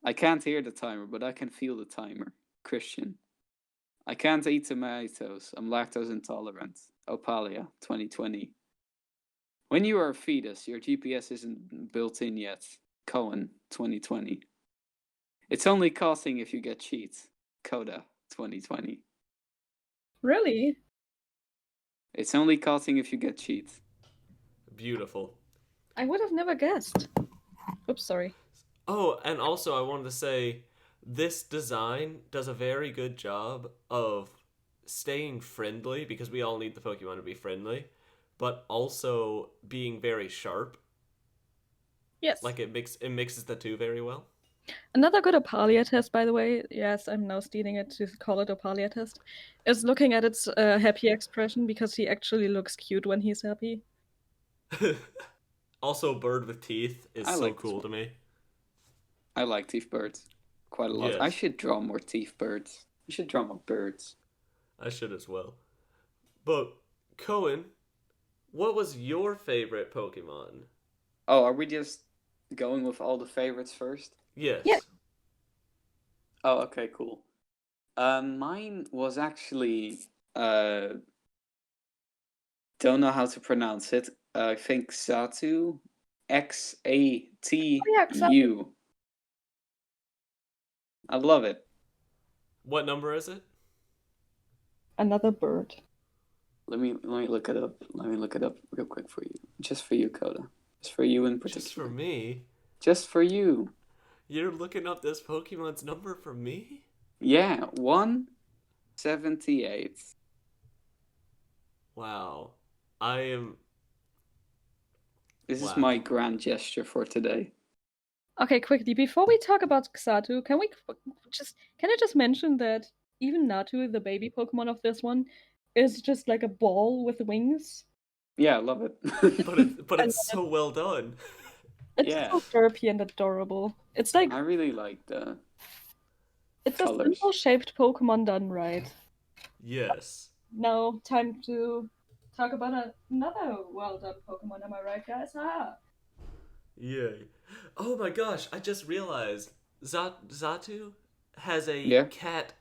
I can't hear the timer, but I can feel the timer. Christian. I can't eat tomatoes. I'm lactose intolerant. Opalia 2020. When you are a fetus, your GPS isn't built in yet. Coen 2020. It's only costing if you get cheats. Coda 2020. Really? It's only costing if you get cheats. beautiful. I would have never guessed. Oops, sorry. Oh, and also I wanted to say this design does a very good job of staying friendly because we all need the Pokemon to be friendly, but also being very sharp. Yes. Like it mixes the two very well. Another good Opalia test, by the way, yes, I'm now stealing it to call it Opalia test, is looking at its happy expression because he actually looks cute when he's happy. also, bird with teeth is I so like this cool one. to me. I like teeth birds quite a lot. I Yes, should draw more teeth birds. I should draw more birds. I should as well. But Cohen, what was your favorite Pokemon? Oh, are we just going with all the favorites first? Yeah, Yes. Oh, okay, cool. Mine was actually don't know how to pronounce it. I think Xatu, oh, yeah, exactly. Xatu. I love it. What number is it? Another bird. Let me look it up. Let me look it up real quick for you. Just for you, Coda. Just for you in Just for particular. me? Just for you. You're looking up this Pokemon's number for me? Yeah, 178. Wow. I am. This is my Wow. grand gesture for today. Okay, quickly, before we talk about Xatu, can I just mention that even Natu, the baby Pokemon of this one, is just like a ball with wings? Yeah, I love it. But I it's love it. so well done. It's Yeah, so derpy and adorable. It's like I really like the it's a colors. simple shaped Pokemon done right. Yes. Now, time to talk about another well done Pokemon. Am I right, guys? Ah. Yay. Oh my gosh, I just realized Zatu has a Yeah, cat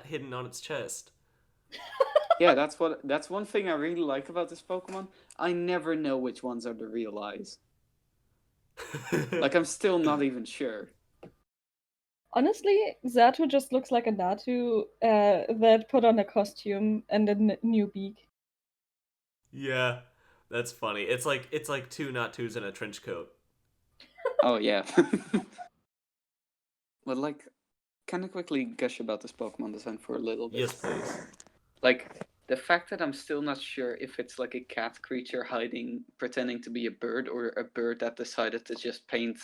hidden on its chest. yeah. That's one thing I really like about this Pokemon. I never know which ones are the real eyes. Like I'm still not even sure. Honestly, Xatu just looks like a Natu that put on a costume and a new beak. Yeah, that's funny. It's like two not twos in a trench coat. Oh yeah. But like, kind of quickly gush about this Pokemon design for a little bit. Yes, please. Like the fact that I'm still not sure if it's like a cat creature hiding, pretending to be a bird, or a bird that decided to just paint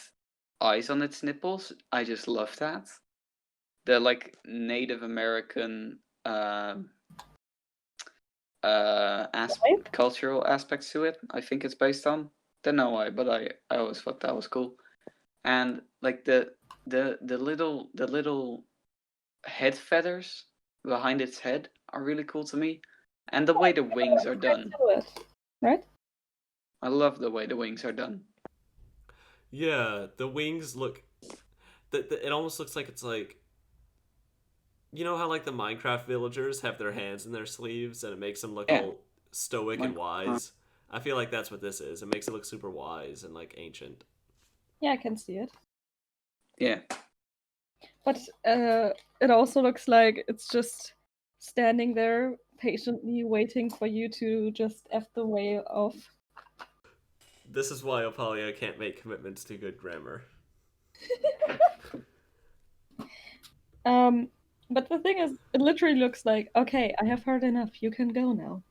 eyes on its nipples. I just love that. The like Native American Right? cultural aspects to it. I think it's based on. Don't know why, but I always thought that was cool. And like the little head feathers behind its head are really cool to me, and the way the wings are Great done. silhouette, right? I love the way the wings are done. Yeah, the wings look. It almost looks like it's like you know how like the Minecraft villagers have their hands in their sleeves and it makes them look Yeah, all stoic and like wise. I feel like that's what this is. It makes it look super wise and like ancient. Yeah, I can see it. yeah, But it also looks like it's just standing there patiently waiting for you to just F the way off. This is why Opalia can't make commitments to good grammar. Um, but the thing is, it literally looks like, okay, I have heard enough. You can go now.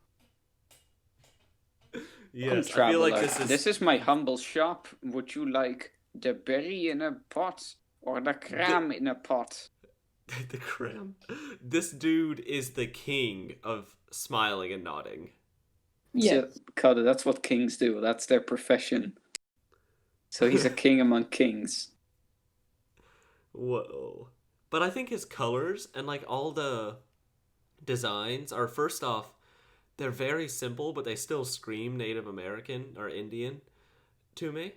welcome Yes, I feel like traveler. this is This is my humble shop. Would you like the berry in a pot or the the cram in a pot? the cram. This dude is the king of smiling and nodding. Yes. Coda, that's what kings do. That's their profession. So he's a king among kings. Whoa. But I think his colors and like all the designs are first off, they're very simple, but they still scream Native American or Indian to me.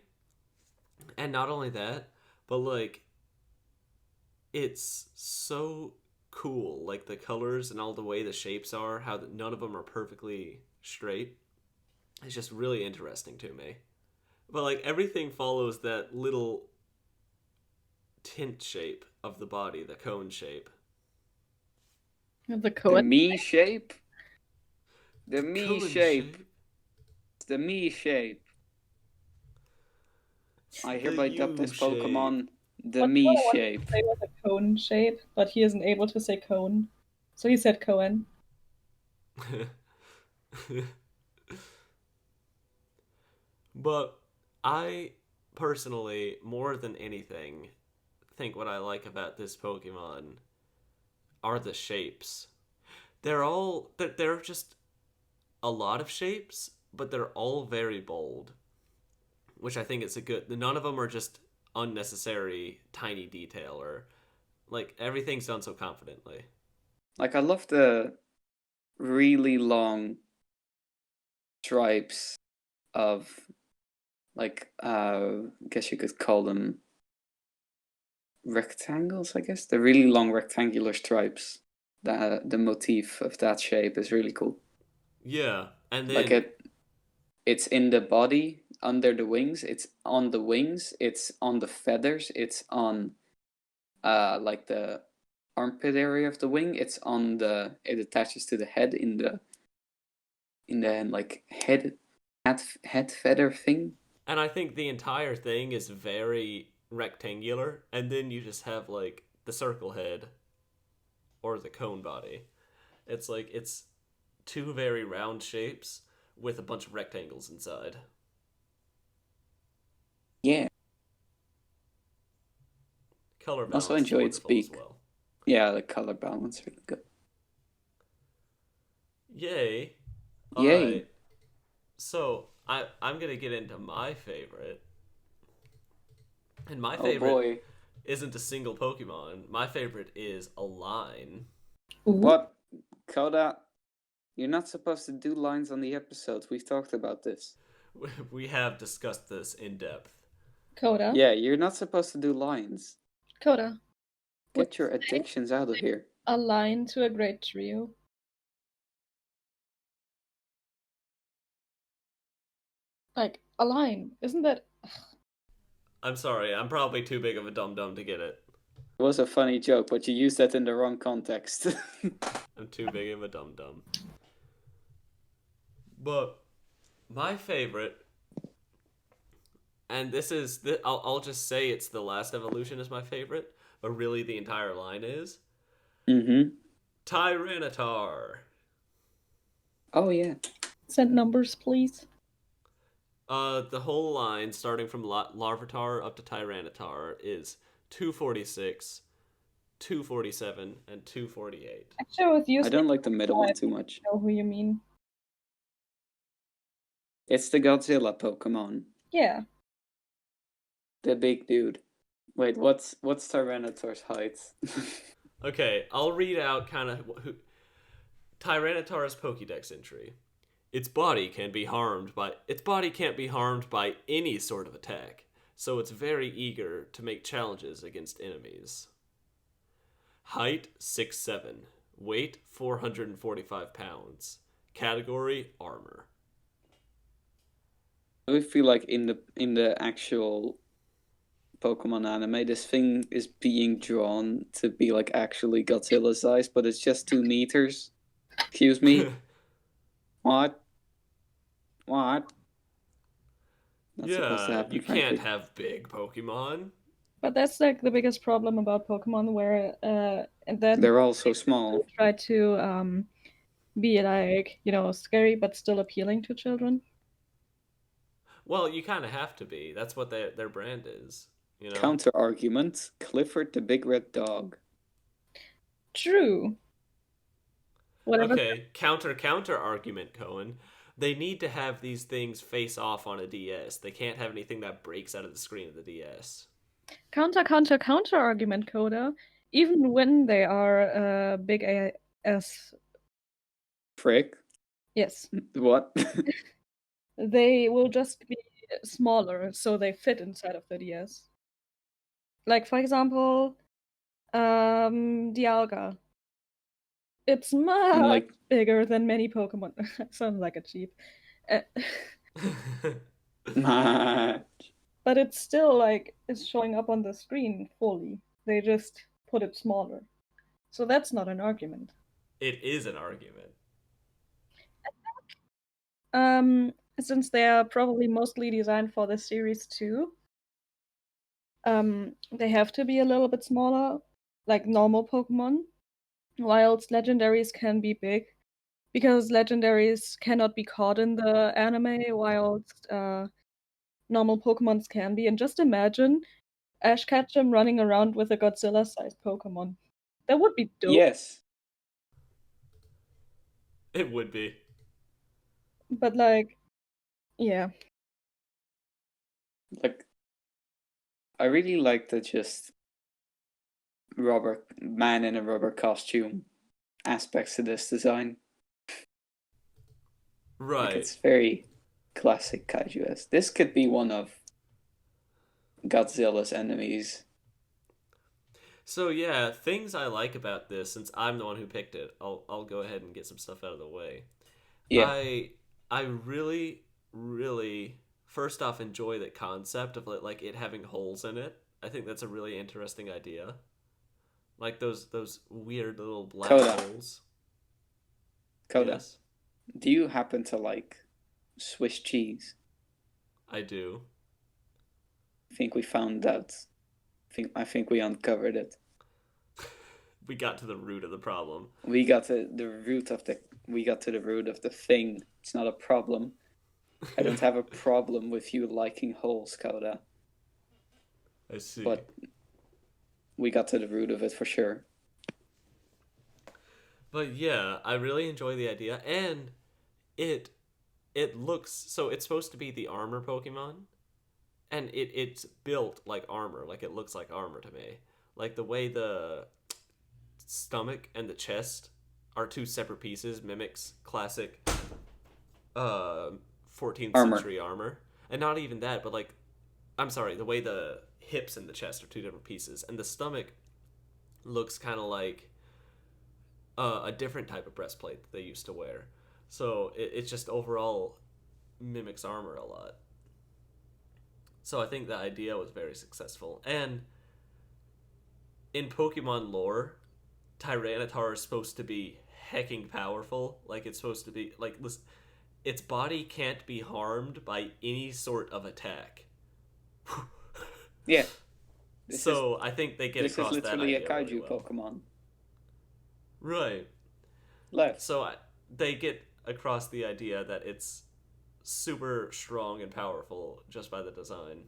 And not only that, but like it's so cool. Like the colors and all the way the shapes are, how none of them are perfectly straight. It's just really interesting to me. But like everything follows that little tint shape of the body, the cone shape. The The Coen. me shape? The The me cone shape. shape. The me shape. I The hereby dub U this shape. Pokemon the What me I wanted shape. to say was a cone shape, but he isn't able to say cone. So he said Coen. But I personally, more than anything, think what I like about this Pokemon are the shapes. They're just a lot of shapes, but they're all very bold, which I think is a good. None of them are just unnecessary tiny detail or Like, everything's done so confidently. Like, I love the really long stripes of, like, I guess you could call them rectangles, I guess. The really long rectangular stripes. The motif of that shape is really cool. Yeah, and Like then it's in the body, under the wings, it's on the wings, it's on the feathers, it's on like the armpit area of the wing, it attaches to the head in the like head feather thing. and I think the entire thing is very rectangular, and then you just have like the circle head or the cone body. It's like it's two very round shapes with a bunch of rectangles inside. Yeah. Color Also balance is enjoy its wonderful as beak. well. Yeah, the color balance really good. Yay. Yay. Alright. So I'm gonna get into my favorite. And my Oh favorite boy. isn't a single Pokemon. My favorite is a line. What? Coda, you're not supposed to do lines on the episodes. We've talked about this. We have discussed this in depth. Coda. Yeah, you're not supposed to do lines. Coda. Get your addictions out of here. A line to a great trio. Like, a line. Isn't that... I'm sorry, I'm probably too big of a dum-dum to get it. It was a funny joke, but you used that in the wrong context. I'm too big of a dum-dum. But my favorite, and this is, I'll just say it's the last evolution is my favorite, but really the entire line is Mm-hmm. Tyranitar. Oh, yeah. Send numbers, please. The whole line, starting from Larvitar up to Tyranitar, is 246, 247, and 248. Actually, with you, I don't like the middle one too much. I know who you mean. It's the Godzilla Pokemon. Yeah. The big dude. Wait, what's Tyranitar's height? Okay, I'll read out kind of Tyranitar's Pokédex entry. Its body can't be harmed by any sort of attack, so it's very eager to make challenges against enemies. Height 6'7", weight 445 pounds. Category armor. I feel like in the actual Pokemon anime, this thing is being drawn to be like actually Godzilla size, but it's just 2 meters. Excuse me. What? What? Not supposed to Yeah, happen, you frankly. can't have big Pokemon. But that's like the biggest problem about Pokemon, where and then They're all so small. try to be like, you know, scary but still appealing to children. Well, you kind of have to be. That's what their brand is. You know. Counter argument: Clifford the Big Red Dog. True. Whatever. Okay, counter argument, Coen. They need to have these things face off on a DS. They can't have anything that breaks out of the screen of the DS. Counter argument, Coda. Even when they are big as Frick. yes, What? they will just be smaller, so they fit inside of the DS. Like, for example, Dialga. It's much like bigger than many Pokemon. Sounds like a cheap. Uh, but it's still like it's showing up on the screen fully. They just put it smaller. So that's not an argument. It is an argument. Since they are probably mostly designed for the series too, they have to be a little bit smaller, like normal Pokemon, whilst legendaries can be big, because legendaries cannot be caught in the anime, whilst normal Pokemons can be. And just imagine Ash Ketchum running around with a Godzilla-sized Pokemon. That would be dope. yes. It would be. But like, yeah. Like, I really like that just rubber man in a rubber costume aspects to this design. Right. Like, it's very classic kaiju-esque. This could be one of Godzilla's enemies. So yeah, things I like about this, since I'm the one who picked it, I'll go ahead and get some stuff out of the way. Yeah, I really, really first off enjoy the concept of like it having holes in it. I think that's a really interesting idea. Like those weird little black Coda. holes. Coda. Yes, Do you happen to like Swiss cheese? I do. I think we found out. I think we uncovered it. We got to the root of the problem. We got to the root of the thing. It's not a problem. I don't have a problem with you liking holes, Coda. I see. But we got to the root of it for sure. But yeah, I really enjoy the idea, and it looks so. It's supposed to be the armor Pokemon, and it's built like armor. Like it looks like armor to me. Like the way the stomach and the chest are two separate pieces mimics classic 14th Armor. century armor. And not even that, but like I'm sorry, the way the hips and the chest are two different pieces, and the stomach looks kind of like a different type of breastplate that they used to wear. So it just overall mimics armor a lot. So I think the idea was very successful. And in Pokemon lore, Tyranitar is supposed to be hecking powerful. Like it's supposed to be like listen, its body can't be harmed by any sort of attack. Yeah. I think they get this across is that literally idea a kaiju really well. Pokemon. Right. Left. So they get across the idea that it's super strong and powerful just by the design.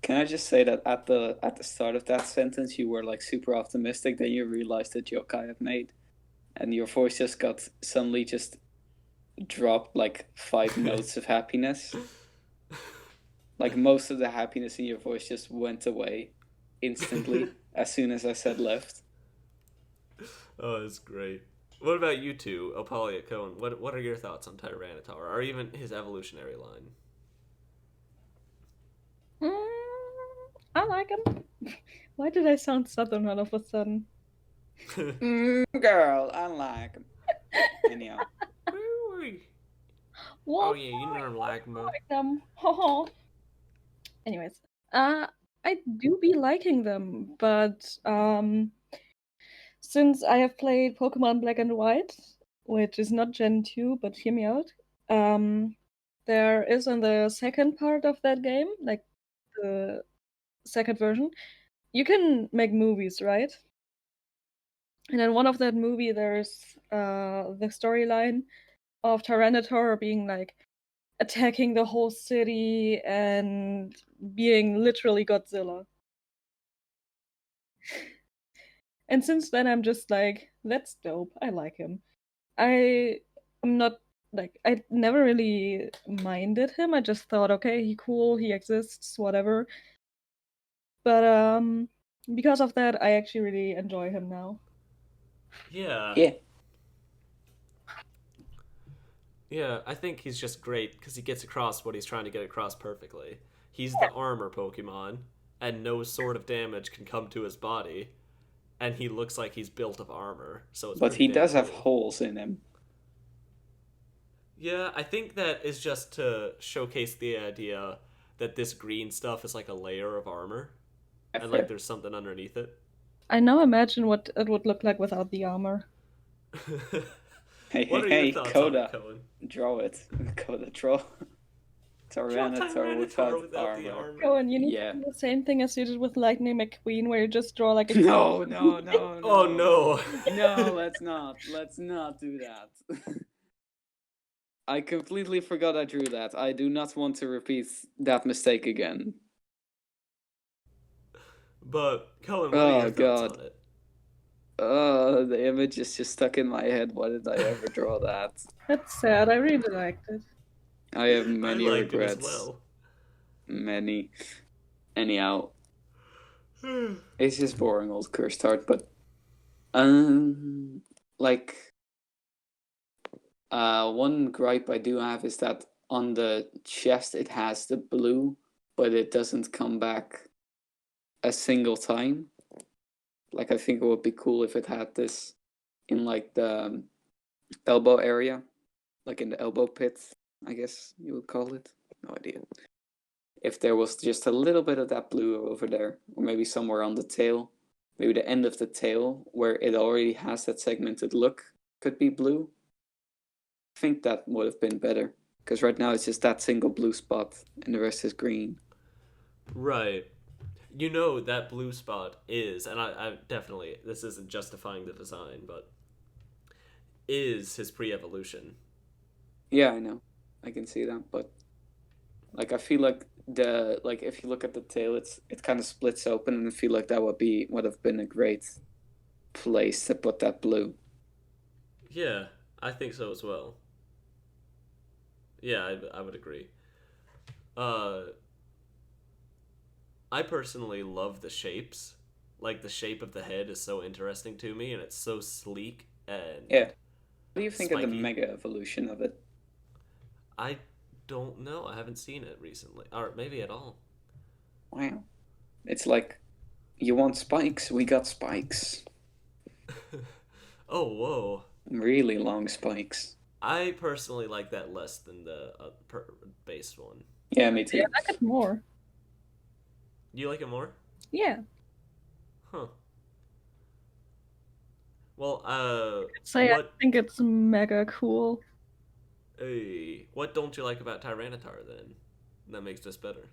Can I just say that at the start of that sentence you were like super optimistic, then you realized the joke I have made, and your voice just got suddenly just dropped like 5 notes of happiness. Like most of the happiness in your voice just went away instantly as soon as I said left. Oh, it's great. What about you two, Opalia, Coen? What are your thoughts on Tyranitar, or even his evolutionary line? I like him. Why did I sound southern all of a sudden? Girl, I like him. Anyhow. Oh yeah, you know I'm like him. them. Anyways, I do be liking them, but since I have played Pokemon Black and White, which is not Gen 2, but hear me out, there is in the second part of that game, like the second version, you can make movies, right? And in one of that movie, there's the storyline of Tyranitar being like attacking the whole city and being literally Godzilla. And since then, I'm just like, that's dope. I like him. I'm not like I never really minded him. I just thought, okay, he cool, he exists, whatever. But because of that, I actually really enjoy him now. Yeah. Yeah. Yeah, I think he's just great because he gets across what he's trying to get across perfectly. He's the armor Pokemon, and no sort of damage can come to his body, and he looks like he's built of armor. So it's But pretty he damn does have cool. holes in him. Yeah, I think that is just to showcase the idea that this green stuff is like a layer of armor, and like there's something underneath it. I now imagine what it would look like without the armor. What are your thoughts Coda, on it, Coen? draw it. Coda, draw. Tyranitar without the armor. armor. Oh, and you need Yeah. to do the same thing as you did with Lightning McQueen, where you just draw like a No. Oh no. No, let's not do that. I completely forgot I drew that. I do not want to repeat that mistake again. But Coen, what are your thoughts on it? The image is just stuck in my head. Why did I ever draw that? That's sad. I really liked it. I have many I liked regrets. it as well. Many. Anyhow. It's just boring old cursed art, but um, like one gripe I do have is that on the chest it has the blue, but it doesn't come back a single time. Like I think it would be cool if it had this in like the elbow area, like in the elbow pit, I guess you would call it. No idea. If there was just a little bit of that blue over there, or maybe somewhere on the tail, maybe the end of the tail where it already has that segmented look could be blue. I think that would have been better because right now it's just that single blue spot and the rest is green. Right. You know that blue spot is, and I definitely, this isn't justifying the design, but is his pre-evolution. Yeah, I know. I can see that, but like I feel like the like if you look at the tail, it kind of splits open, and I feel like that would have been a great place to put that blue. Yeah, I think so as well. Yeah, I would agree. Uh, I personally love the shapes. Like the shape of the head is so interesting to me, and it's so sleek Yeah. and What do you think of the spiky. mega evolution of it? I don't know. I haven't seen it recently, or maybe at all. Wow. It's like you want spikes, we got spikes. Oh, whoa. Really long spikes. I personally like that less than the base one. Yeah, me Yeah, too. I like it more. You like it more? Yeah. Huh. Well, Say I what? think it's mega cool. Hey, what don't you like about Tyranitar then? That makes this better.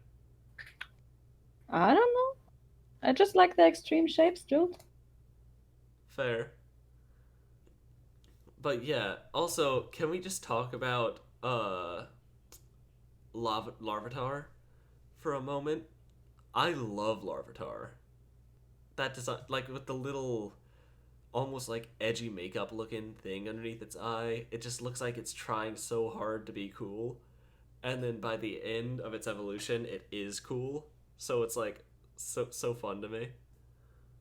I don't know. I just like the extreme shapes, Joe. Fair. But yeah, also, can we just talk about Larvitar for a moment? I love Larvitar. That design, like with the little, almost like edgy makeup looking thing underneath its eye, it just looks like it's trying so hard to be cool. And then by the end of its evolution, it is cool. So it's like so fun to me.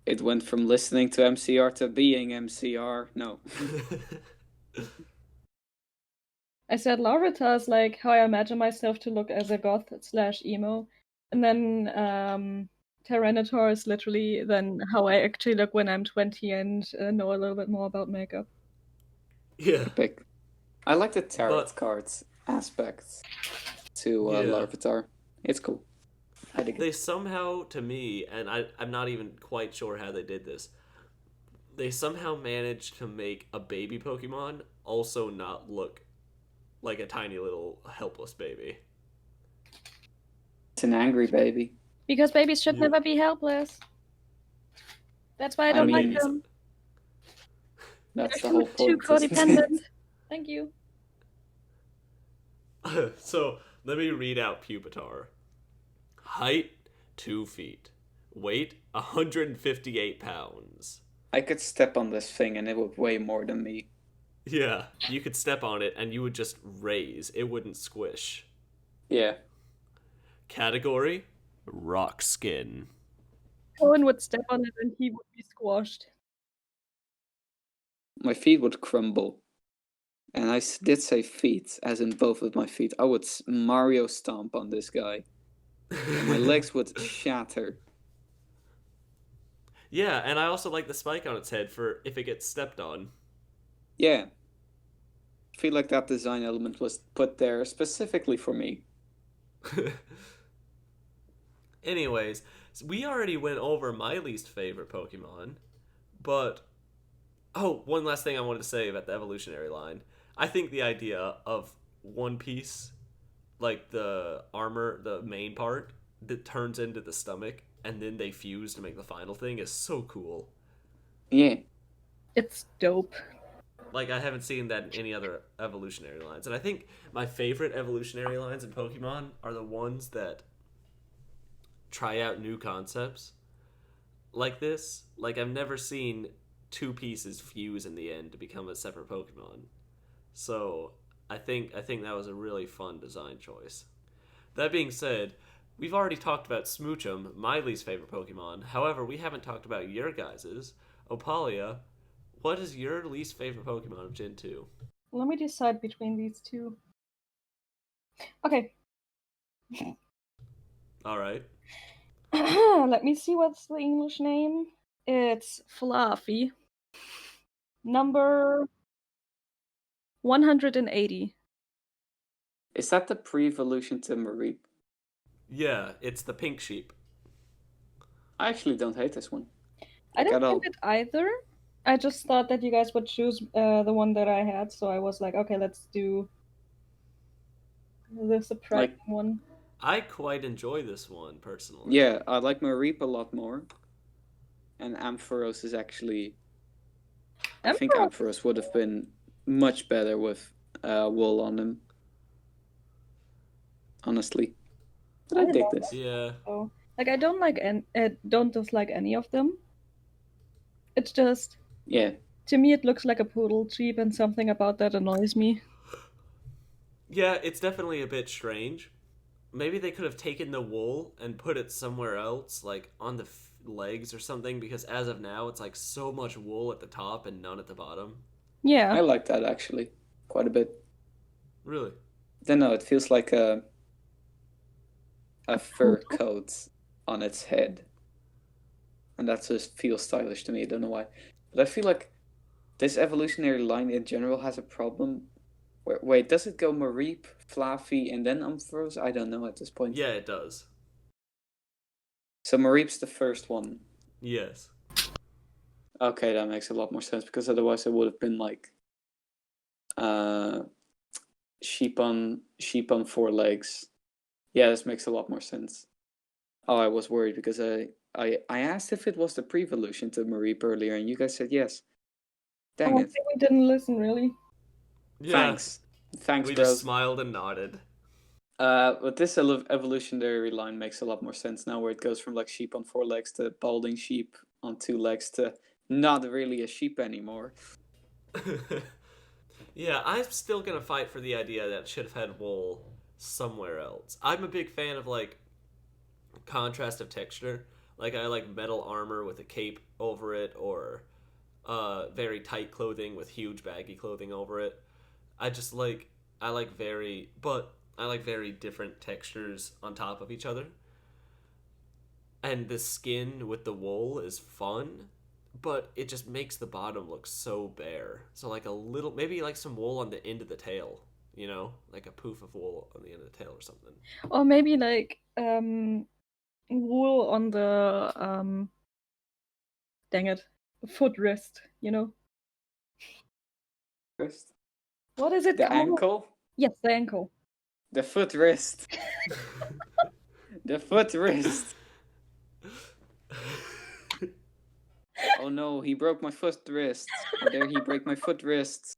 It went from listening to MCR to being MCR. No. I said Larvitar is like how I imagine myself to look as a goth slash emo. And then Tyranitar is literally then how I actually look when I'm 20 and know a little bit more about makeup. Yeah. Epic. I like the tarot But cards aspect to yeah, Larvitar. It's cool. I dig they it. somehow, to me, and I'm not even quite sure how they did this, they somehow managed to make a baby Pokemon also not look like a tiny little helpless baby. It's an angry baby. Because babies should Yeah. never be helpless. That's why I I don't like mean, them. that's the They're whole too point, isn't codependent. it? Thank you. So let me read out Pupitar. Height 2 feet. Weight 158 pounds. I could step on this thing and it would weigh more than me. Yeah, you could step on it and you would just raise. It wouldn't squish. Yeah. Category rock skin. Coen would step on it and he would be squashed. My feet would crumble. And I did say feet, as in both of my feet. I would Mario stomp on this guy. And my legs would shatter. Yeah, and I also like the spike on its head for if it gets stepped on. Yeah. I feel like that design element was put there specifically for me. Anyways, so we already went over my least favorite Pokemon, but oh, one last thing I wanted to say about the evolutionary line. I think the idea of one piece, like the armor, the main part, that turns into the stomach, and then they fuse to make the final thing is so cool. Yeah. It's dope. Like, I haven't seen that in any other evolutionary lines. And I think my favorite evolutionary lines in Pokemon are the ones that try out new concepts like this. Like, I've never seen two pieces fuse in the end to become a separate Pokemon. So, I think that was a really fun design choice. That being said, we've already talked about Smoochum, my least favorite Pokemon. However, we haven't talked about your guys's. Opalia, what is your least favorite Pokemon of Gen 2? Let me decide between these two. Okay. All right. Let me see what's the English name. It's Fluffy. Number 180. Is that the pre-evolution to Mareep? Yeah, it's the pink sheep. I actually don't hate this one. I don't At all. hate it either. I just thought that you guys would choose the one that I had, so I was like, okay, let's do the surprising one. I quite enjoy this one, personally. Yeah, I like Mareep a lot more. And Ampharos is actually... I think Ampharos would have been much better with wool on them. Honestly. But I dig this. Yeah. So, like, I don't like don't dislike any of them. It's just... Yeah. To me, it looks like a poodle cheap, and something about that annoys me. Yeah, it's definitely a bit strange. Maybe they could have taken the wool and put it somewhere else, like on the legs or something, because as of now, it's like so much wool at the top and none at the bottom. Yeah. I like that, actually. Quite a bit. Really? I don't know, it feels like a fur coat on its head. And that just feels stylish to me, I don't know why. But I feel like this evolutionary line in general has a problem. Wait, does it go Mareep, Fluffy, and then Ampharos? I don't know at this point. Yeah, it does. So Mareep's the first one. Yes. Okay, that makes a lot more sense, because otherwise it would have been like sheep on four legs. Yeah, this makes a lot more sense. Oh, I was worried because I asked if it was the pre-evolution to Mareep earlier, and you guys said yes. Dang it. We didn't listen, really. Yeah. Thanks, we bros. just smiled and nodded. But this evolutionary line makes a lot more sense now, where it goes from like sheep on four legs to balding sheep on two legs to not really a sheep anymore. Yeah, I'm still gonna fight for the idea that it should have had wool somewhere else. I'm a big fan of like contrast of texture. Like I like metal armor with a cape over it, or very tight clothing with huge baggy clothing over it. I like very different textures on top of each other. And the skin with the wool is fun, but it just makes the bottom look so bare. So like a little, maybe like some wool on the end of the tail, you know, like a poof of wool on the end of the tail or something. Or maybe like wool on the dang it, footrest, you know. Wrist? What is it The called? ankle? Yes, the ankle. The footrest. The footrest. Oh no, he broke my footrest. How dare he break my footrest?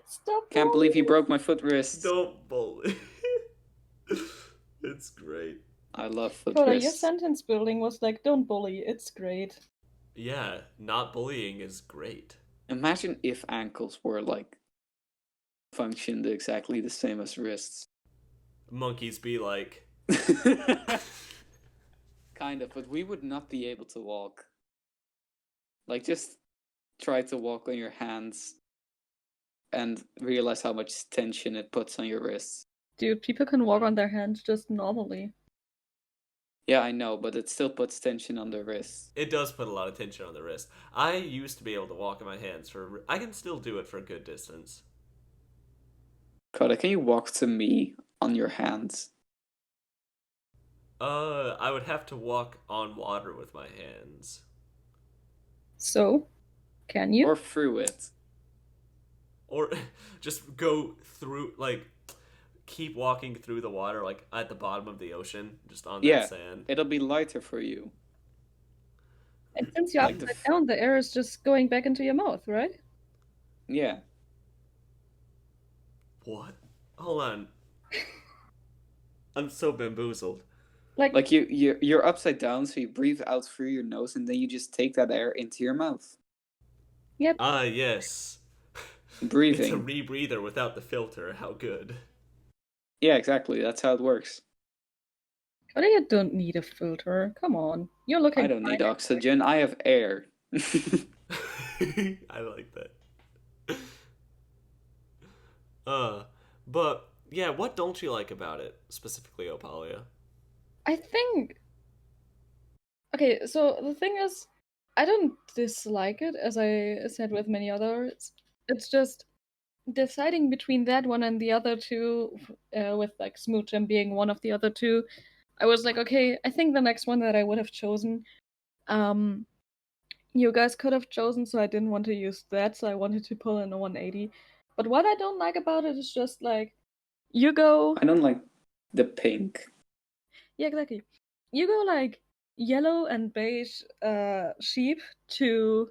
Stop. Can't believe he broke my footrest. Don't bully. It's great. I love Coda, your footrests. sentence building was like, don't bully, it's great. Yeah, not bullying is great. Imagine if ankles were like functioned exactly the same as wrists. Monkeys be like, Kind of, but we would not be able to walk. Like, just try to walk on your hands and realize how much tension it puts on your wrists. Dude, people can walk on their hands just normally. Yeah, I know, but it still puts tension on the wrists. it does put a lot of tension on the wrist. I used to be able to walk on my hands I can still do it for a good distance. Coda, can you walk to me on your hands? I would have to walk on water with my hands. So, can you? Or through it? Or just go through, like, keep walking through the water, like, at the bottom of the ocean, just on that sand. It'll be lighter for you. And since you're upside down, the air is just going back into your mouth, right? Yeah. What? Hold on. I'm so bamboozled. Like you're upside down, so you breathe out through your nose, and then you just take that air into your mouth. Yep. Ah, yes. Breathing. It's a rebreather without the filter. How good. Yeah, exactly. That's how it works. But you don't need a filter. Come on. You're looking I don't fine. need oxygen. I have air. I like that. Uh, but yeah, what don't you like about it specifically, Opalia? I think. Okay, so the thing is, I don't dislike it, as I said with many others. It's just deciding between that one and the other two, with like Smooch and being one of the other two. I was like, okay, I think the next one that I would have chosen, um, you guys could have chosen, so I didn't want to use that, so I wanted to pull in a 180. But what I don't like about it is just like, you go. I don't like the pink. Yeah, exactly. You go like yellow and beige sheep to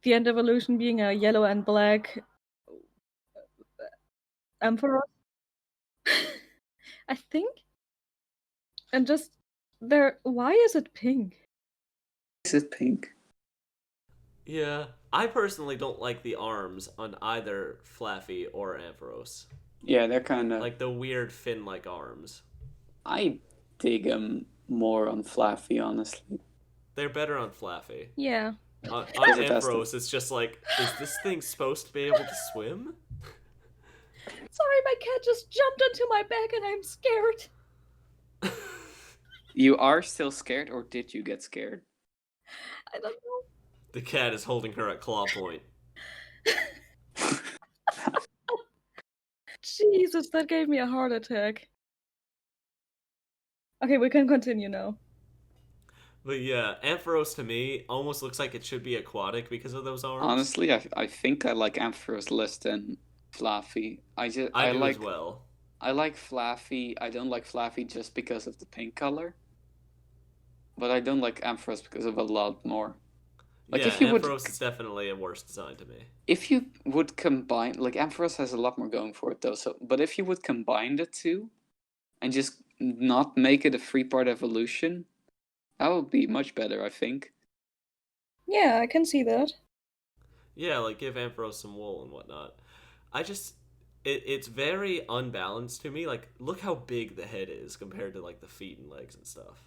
the end evolution being a yellow and black emperor. I think. And just there, why is it pink? Is it pink? Yeah, I personally don't like the arms on either Flaffy or Ampharos. Yeah, they're kind of. Like the weird fin-like arms. I dig them more on Flaffy, honestly. They're better on Flaffy. Yeah. On Because it has the- Ampharos, it's just like, is this thing supposed to be able to swim? Sorry, my cat just jumped onto my back and I'm scared. You are still scared, or did you get scared? I don't know. The cat is holding her at claw point. Jesus, that gave me a heart attack. Okay, we can continue now. But yeah, Ampharos to me almost looks like it should be aquatic because of those arms. Honestly, I think I like Ampharos less than Flaffy. I do like as well. I like Flaffy. I don't like Flaffy just because of the pink color. But I don't like Ampharos because of a lot more. Like yeah, if you Ampharos is definitely a worse design to me. if you would combine, like Ampharos has a lot more going for it though. So, but if you would combine the two, and just not make it a 3-part evolution, that would be much better, I think. Yeah, I can see that. Yeah, like give Ampharos some wool and whatnot. I just it's very unbalanced to me. Like look how big the head is compared to like the feet and legs and stuff.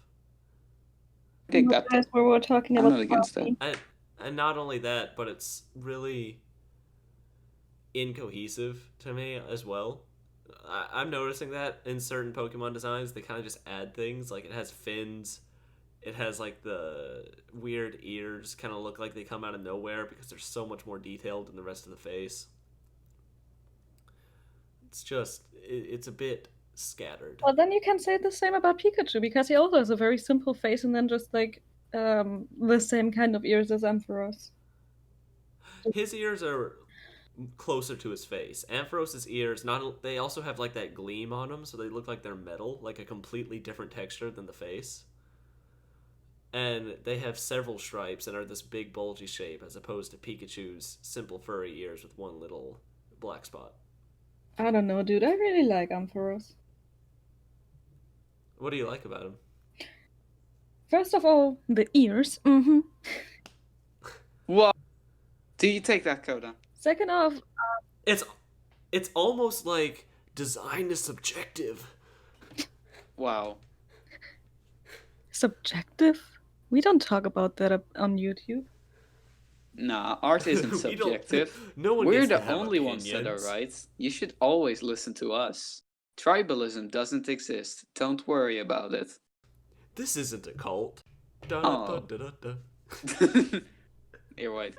I dig that. That's where we're talking I'm about. not against that. And not only that, but it's really incohesive to me as well. I'm noticing that in certain Pokemon designs, they kind of just add things. Like it has fins, it has like the weird ears, kind of look like they come out of nowhere because they're so much more detailed than the rest of the face. It's just, it's a bit scattered. Well, then you can say the same about Pikachu because he also has a very simple face and then just like the same kind of ears as Ampharos. His ears are closer to his face. Ampharos's ears, they also have like that gleam on them, so they look like they're metal, like a completely different texture than the face. And they have several stripes and are this big bulgy shape, as opposed to Pikachu's simple furry ears with one little black spot. I don't know, dude. I really like Ampharos. What do you like about him? First of all, the ears. Mm-hmm. What? Do you take that, Coda? Second off, It's almost like design is subjective. Wow. Subjective? We don't talk about that on YouTube. Nah, art isn't subjective. No one We're gets to the have only ones that are opinions. right. You should always listen to us. Tribalism doesn't exist. Don't worry about it. This isn't a cult. Oh. Da-da-da-da-da. You're right.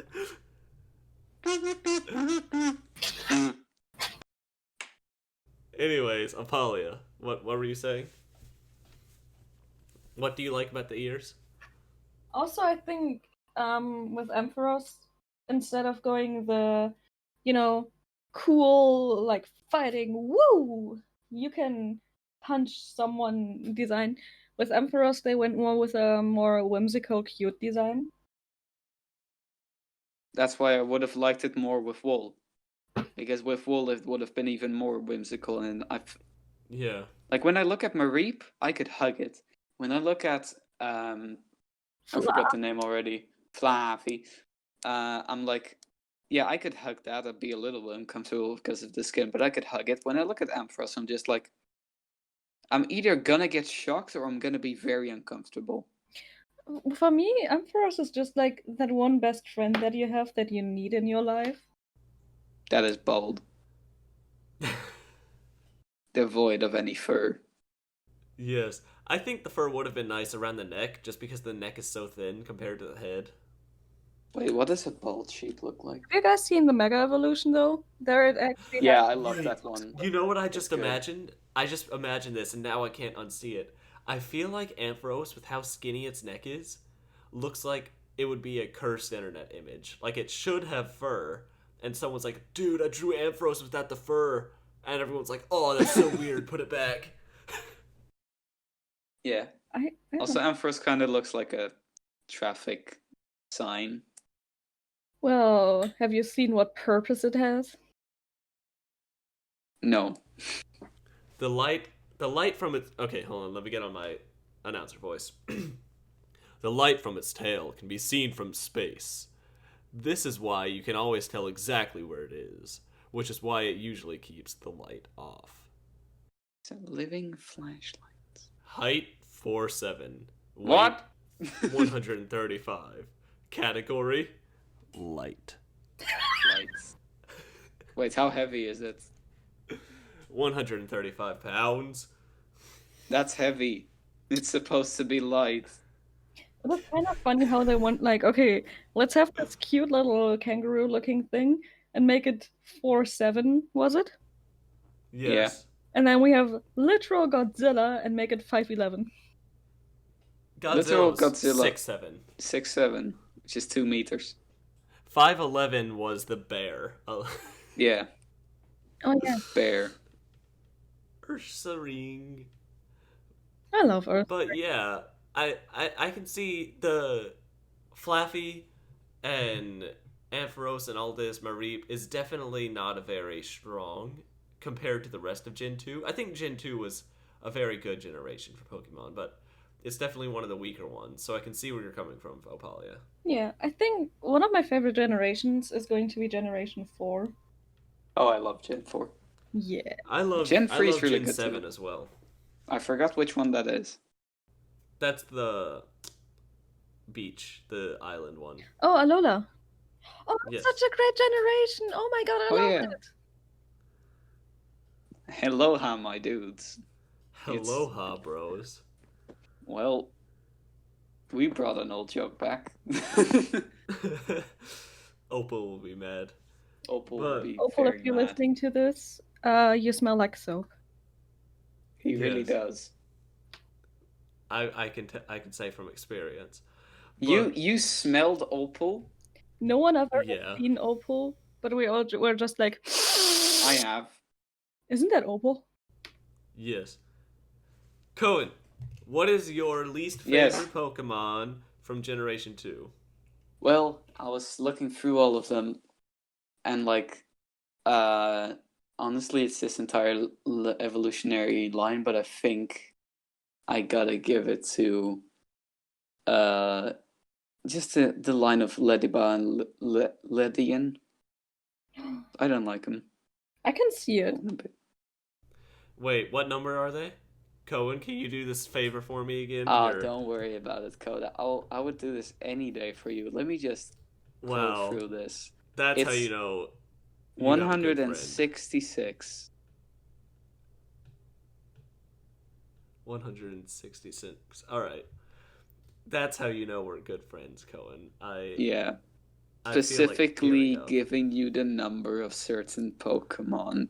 Anyways, Apalia, what were you saying? What do you like about the ears? Also, I think with Ampharos, instead of going the, cool, like fighting, woo, you can punch someone design. With Ampharos, they went more with a more whimsical, cute design. That's why I would have liked it more with wool. Because with wool, it would have been even more whimsical. And Yeah. like when I look at Mareep, I could hug it. When I look at I forgot the name already, Flaffy, I'm like, yeah, I could hug that. I'd be a little uncomfortable because of the skin, but I could hug it. When I look at Ampharos, I'm just like, I'm either gonna get shocked or I'm gonna be very uncomfortable. For me, Ampharos is just like that one best friend that you have that you need in your life. That is bold. Devoid of any fur. Yes. I think the fur would have been nice around the neck, just because the neck is so thin compared to the head. Wait, what does a bald sheep look like? Have you guys seen the Mega Evolution though? There it actually Yeah, has I love Wait, that one. you know what I It's just good. imagined? I just imagined this, and now I can't unsee it. I feel like Ampharos, with how skinny its neck is, looks like it would be a cursed internet image. Like, it should have fur, and someone's like, dude, I drew Ampharos without the fur. And everyone's like, oh, that's so weird, put it back. Yeah. I Also, Ampharos kind of looks like a traffic sign. Well, have you seen what purpose it has? No. The light from its... Okay, hold on, let me get on my announcer voice. The light from its tail can be seen from space. This is why you can always tell exactly where it is, which is why it usually keeps the light off. It's a living flashlight. Height 4'7". What? 135. Category light. Lights. Wait, how heavy is it? 135 pounds. That's heavy. It's supposed to be light. It was kind of funny how they went like, okay, let's have this cute little kangaroo-looking thing and make it 4'7", was it? Yes. And then we have literal Godzilla and make it 5'11". Literal Godzilla's Godzilla. 6'7". 6'7", which is 2 meters. 5'11" was the bear. Yeah. Oh yeah, Bear. Ursaring. I love Earth. But yeah, I can see the Flaffy and Ampharos and all this Mareep is definitely not a very strong compared to the rest of Gen 2. I think Gen 2 was a very good generation for Pokemon, but it's definitely one of the weaker ones, so I can see where you're coming from, Opalia. Yeah, I think one of my favorite generations is going to be Generation 4. Oh, I love Gen 4. Yeah. I love Gen 3 is really Gen good 7 too. as well. I forgot which one that is. That's the beach, the island one. Oh, Alola. Oh, Yes. such a great generation. Oh my god, I love yeah. it. Aloha, my dudes. Aloha, bros. Well, we brought an old joke back. Opal will be mad. Opal But- will be Opal, very if you're mad. listening to this, you smell like soap. He really Yes. does. I can say from experience. You smelled Opal? No one ever Yeah. has seen Opal, but we're just like, I have. isn't that Opal? Yes. Coen, what is your least favorite Yes. Pokemon from Generation 2? Well, I was looking through all of them, and like, honestly, it's this entire evolutionary line, but I think I gotta give it to, just the line of Lediba and Ledian. I don't like them. I can see it. Wait, what number are they? Coen, can you do this favor for me again? Oh, You're- don't worry about it, Coda. I would do this any day for you. Let me just go Wow. through this. That's how It's you know. You have a good friend. 166. 166. All right. That's how you know we're good friends, Coen. Yeah. I feel like Specifically tearing up. giving you the number of certain Pokemon.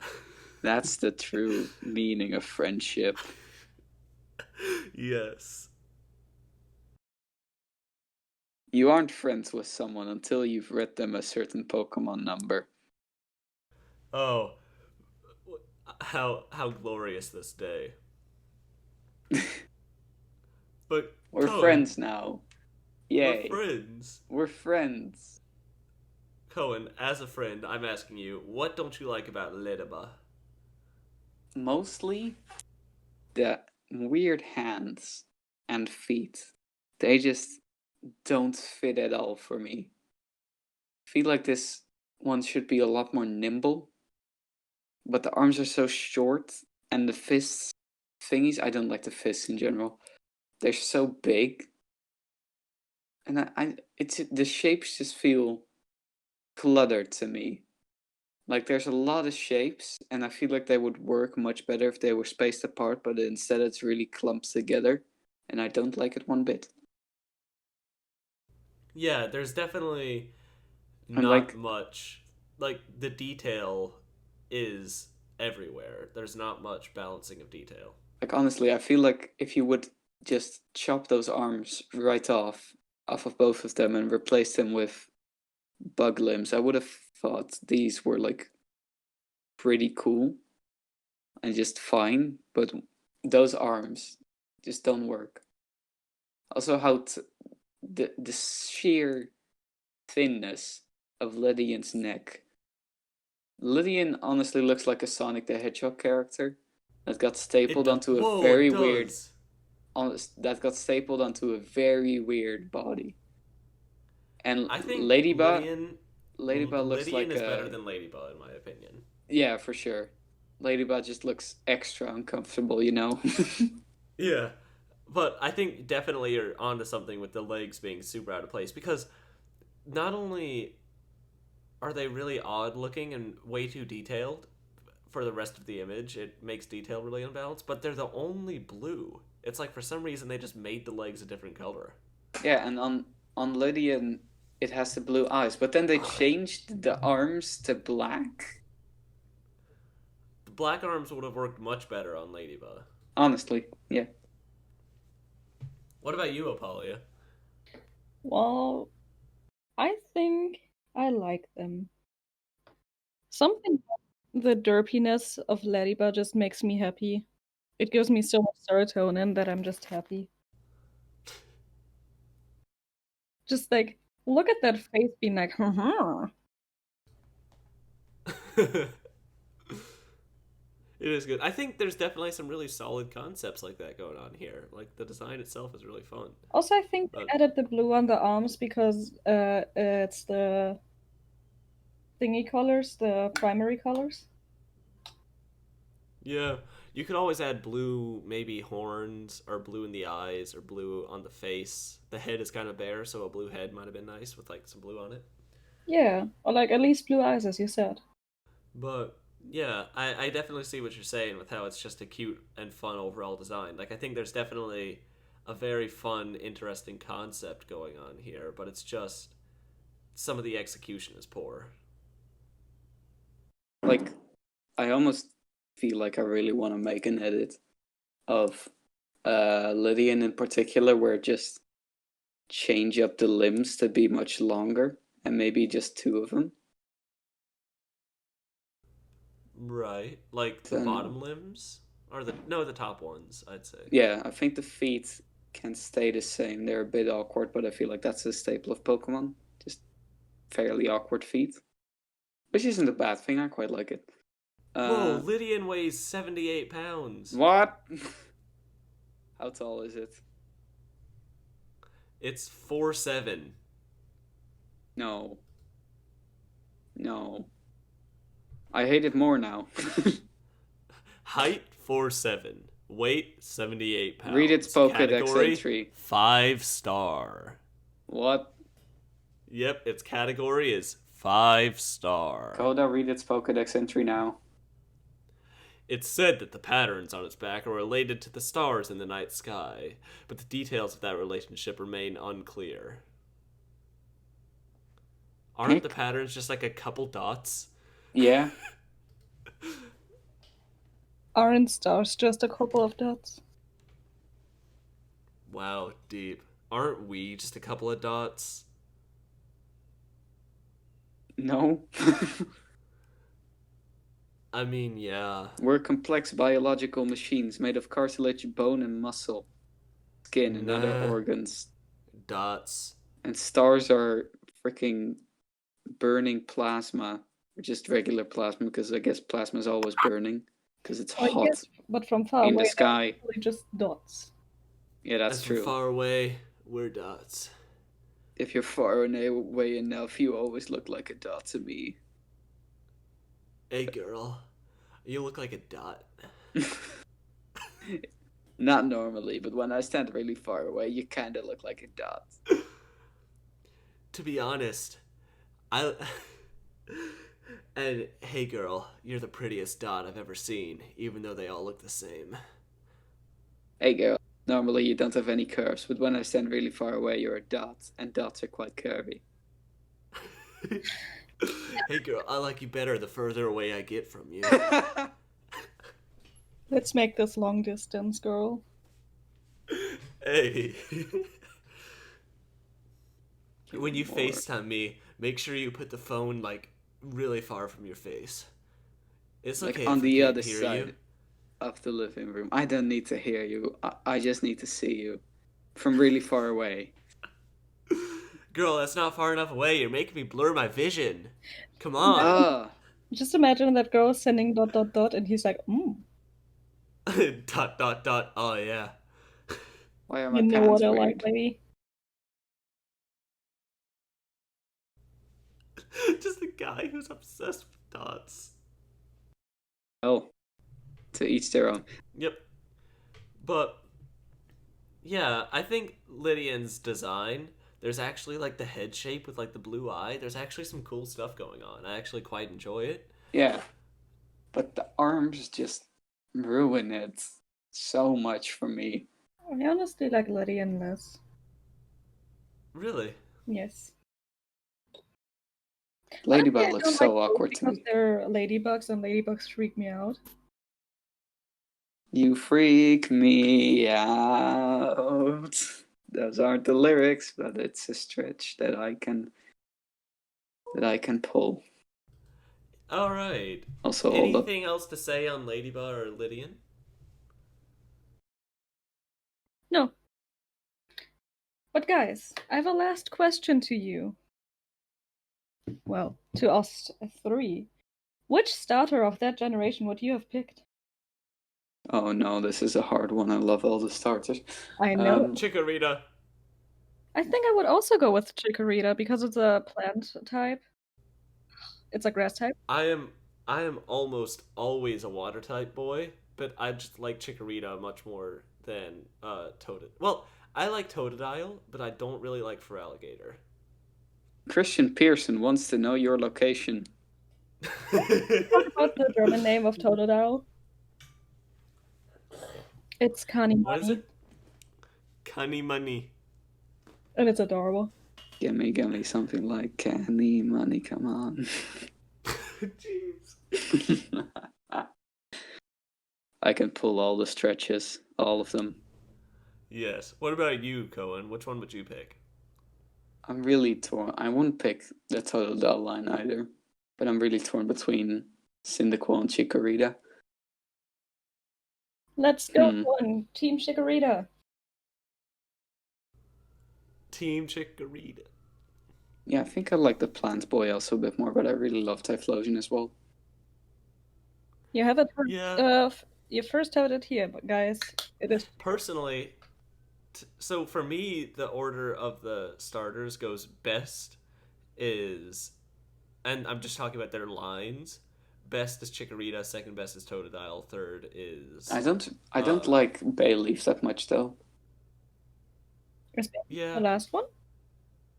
That's the true meaning of friendship. Yes. You aren't friends with someone until you've read them a certain Pokemon number. Oh, how glorious this day. But We're Coen, friends now. Yay. We're friends. We're friends. Coen, as a friend, I'm asking you, what don't you like about Ledaba? Mostly the weird hands and feet. They just don't fit at all for me. I feel like this one should be a lot more nimble, but the arms are so short and the fists thingies. I don't like the fists in general. They're so big, and it's the shapes just feel cluttered to me. Like there's a lot of shapes, and I feel like they would work much better if they were spaced apart. But instead, it's really clumped together, and I don't like it one bit. Yeah, there's definitely And not like, much. Like, the detail is everywhere. There's not much balancing of detail. honestly, I feel like if you would just chop those arms right off of both of them and replace them with bug limbs, I would have thought these were like pretty cool and just fine. But those arms just don't work. Also, how the sheer thinness of Lydian's neck. Lydian honestly looks like a Sonic the Hedgehog character that got stapled onto a Whoa, very it weird does. that got stapled onto a very weird body. And I think Ladybug looks Lydian like is better a, than Ladybug in my opinion. yeah, for sure. Ladybug just looks extra uncomfortable, you know. Yeah. But I think definitely you're onto something with the legs being super out of place because not only are they really odd looking and way too detailed for the rest of the image, it makes detail really unbalanced, but they're the only blue. It's like for some reason they just made the legs a different color. Yeah, and on Lydian it has the blue eyes, but then they changed the arms to black. The black arms would have worked much better on Ladybug. Honestly, yeah. What about you, Opalia? Well, I think I like them. Something about the derpiness of Ladybug just makes me happy. It gives me so much serotonin that I'm just happy. Just like, look at that face being like, It is good. I think there's definitely some really solid concepts like that going on here. Like the design itself is really fun. Also, I think they But added the blue on the arms because it's the thingy colors, the primary colors. yeah, you could always add blue, maybe horns, or blue in the eyes, or blue on the face. The head is kind of bare, so a blue head might have been nice with like some blue on it. Yeah, or like at least blue eyes, as you said. But yeah, I definitely see what you're saying with how it's just a cute and fun overall design. Like I think there's definitely a very fun, interesting concept going on here, but it's just some of the execution is poor. Like I almost feel like I really want to make an edit of Lydian in particular where just change up the limbs to be much longer and maybe just two of them. Right. Like the Then bottom limbs? Or the top ones, I'd say. yeah, I think the feet can stay the same. They're a bit awkward, but I feel like that's a staple of Pokemon. Just fairly awkward feet. Which isn't a bad thing, I quite like it. Whoa, Lydian weighs 78 pounds. What? How tall is it? It's 4'7". No. No. I hate it more now. Height 4'7". Weight 78 pounds. Read its Pokedex Category entry. 5-star. What? Yep, its category is 5-star. Coda, read its Pokedex entry now. It's said that the patterns on its back are related to the stars in the night sky, but the details of that relationship remain unclear. Aren't the patterns just like a couple dots? Yeah. Aren't stars just a couple of dots? Wow, deep. Aren't we just a couple of dots? No. I mean, yeah. We're complex biological machines made of cartilage, bone, and muscle, skin, and other Nah. organs. Dots. And stars are freaking burning plasma, or just regular plasma, because I guess plasma is always burning, because it's I hot guess, but from far in away, the sky. they're actually just dots. Yeah, that's And from true. far away, we're dots. If you're far away enough, you always look like a dot to me. Hey, girl. You look like a dot. Not normally, but when I stand really far away, you kind of look like a dot. To be honest, I. And hey, girl, you're the prettiest dot I've ever seen, even though they all look the same. Hey girl, normally you don't have any curves, but when I stand really far away, you're a dot, and dots are quite curvy. Hey, girl, I like you better the further away I get from you. Let's make this long distance, girl. Hey. When you More. FaceTime me, make sure you put the phone, like, really far from your face. It's Like okay on if I the can't other hear side you. of the living room. I don't need to hear you. I just need to see you from really far away. Girl, that's not far enough away. You're making me blur my vision. Come on. Ah, Just imagine that girl sending ... and he's like, Dot, dot, dot. Oh, yeah. why are my you know pants what I like, weird? baby. Just a guy who's obsessed with dots. Oh, to each their own. Yep. But, yeah, I think Lydian's design, there's actually, like, the head shape with, like, the blue eye. There's actually some cool stuff going on. I actually quite enjoy it. Yeah, but the arms just ruin it so much for me. I honestly like Lydian less. Really? Yes. Honestly, Ladybug I looks don't like so both awkward to because me. they're ladybugs and ladybugs freak me out. You freak me out. Those aren't the lyrics, but it's a stretch that I can pull. All right. Also, hold up. Anything else to say on Ladybug or Lydian? No. But guys, I have a last question to you. Well, to us three. Which starter of that generation would you have picked? Oh no, this is a hard one. I love all the starters. I know. Chikorita. I think I would also go with Chikorita because it's a plant type. It's a grass type. I am almost always a water type boy, but I just like Chikorita much more than Totodile. Well, I like Totodile, but I don't really like Feraligatr. Christian Pearson wants to know your location. Talk about the German name of Totodile. It's What is Kanimani, it? Cunny money. and it's adorable. Gimme something like candy money. Come on. Jeez. I can pull all the stretches, all of them. Yes. What about you, Coen? Which one would you pick? I'm really torn. I wouldn't pick the Totodile line either, but I'm really torn between Cyndaquil and Chikorita. Let's go on Team Chikorita. Team Chikorita. Yeah, I think I like the Plant Boy also a bit more, but I really love Typhlosion as well. You have it first. Yeah. You first have it here, but guys, it is Personally, so for me, the order of the starters goes best is, and I'm just talking about their lines. Best is Chikorita, second best is Totodile, third is. I don't like Bayleaf that much though. Yeah. the last one.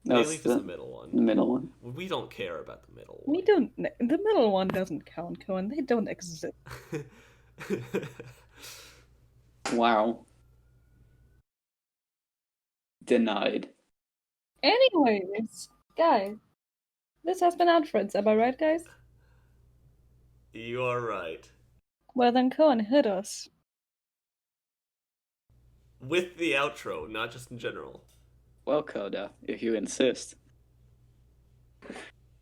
No, Bayleaf is the middle one. The middle one. We don't care about the middle one. We don't. The middle one doesn't count, Coen. They don't exist. Wow. Denied. Anyways, guys, this has been Art Friends. Am I right, guys? You are right. Well then, Coen, hit us. With the outro, not just in general. Well, Coda, if you insist.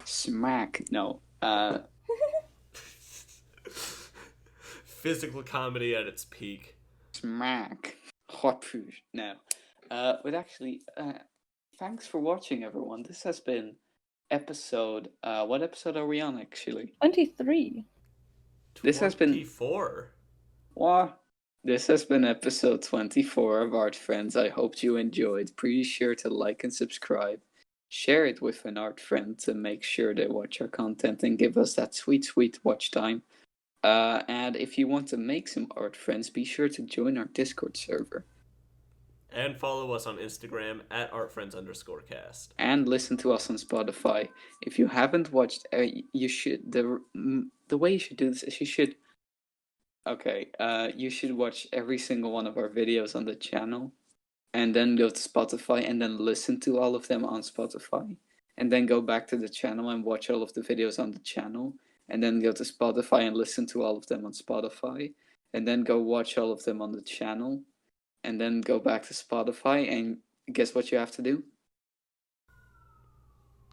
Smack. No. Physical comedy at its peak. Smack. Hot food. No. But actually, thanks for watching, everyone. This has been episode. What episode are we on, actually? 23. This has been 24. What? This has been episode 24 of Art Friends. I hope you enjoyed. Be sure to like and subscribe. Share it with an art friend to make sure they watch our content and give us that sweet, sweet watch time. And if you want to make some art friends, be sure to join our Discord server. And follow us on Instagram at artfriends_cast. And listen to us on Spotify. If you haven't watched, you should. The way you should do this is you should. Okay, you should watch every single one of our videos on the channel, and then go to Spotify, and then listen to all of them on Spotify, and then go back to the channel and watch all of the videos on the channel, and then go to Spotify and listen to all of them on Spotify, and then go watch all of them on the channel, and then go back to Spotify, and guess what you have to do?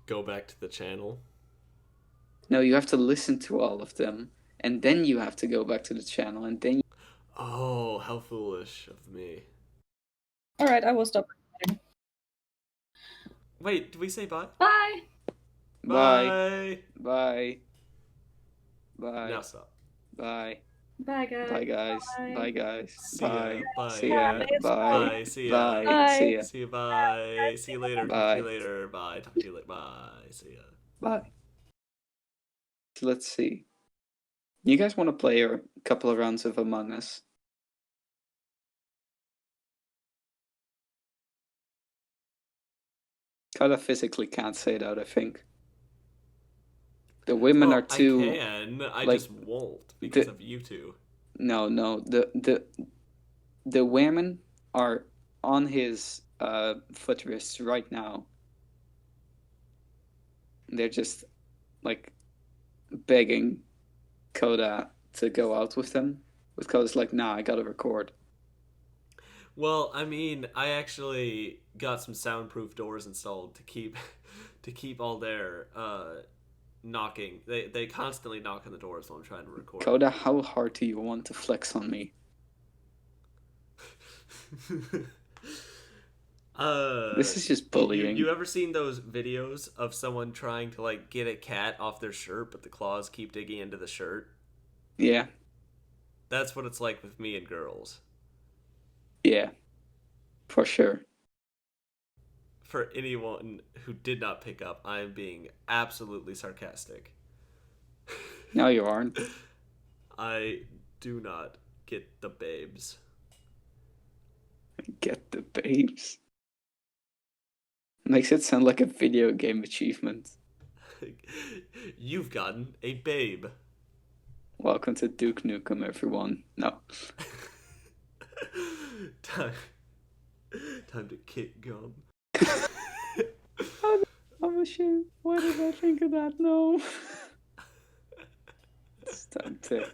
Go back to the channel. No, you have to listen to all of them, and then you have to go back to the channel, and then. Oh, how foolish of me. Alright, I will stop. Wait, did we say bye? Bye! Bye. Bye. Bye. Now stop. Bye. Bye, guys. Bye, guys. Bye. Bye, guys. See ya. Bye. See ya. Bye. Bye. See ya. Bye. See ya. See you. Bye. See you later. Talk Bye. to you later. Bye. Talk to you later. Bye. See ya. Bye. Let's see. You guys want to play a couple of rounds of Among Us? Kinda physically can't say that, I think. The women are too. I can. I like, just won't because the- of you two. No. The women are on his footrest right now. They're just like begging Coda to go out with them. With Coda's like, nah, I gotta record. Well, I mean, I actually got some soundproof doors installed to keep all their knocking. They constantly knock on the doors while I'm trying to record. Coda, how hard do you want to flex on me? This is just bullying. You ever seen those videos of someone trying to like get a cat off their shirt, but the claws keep digging into the shirt? Yeah. That's what it's like with me and girls. Yeah. For sure. For anyone who did not pick up, I am being absolutely sarcastic. No, you aren't. I do not get the babes. Get the babes. Makes it sound like a video game achievement. You've gotten a babe. Welcome to Duke Nukem, everyone. No. Time to kick gum. I'm ashamed. Why did I think of that? No. It's time to.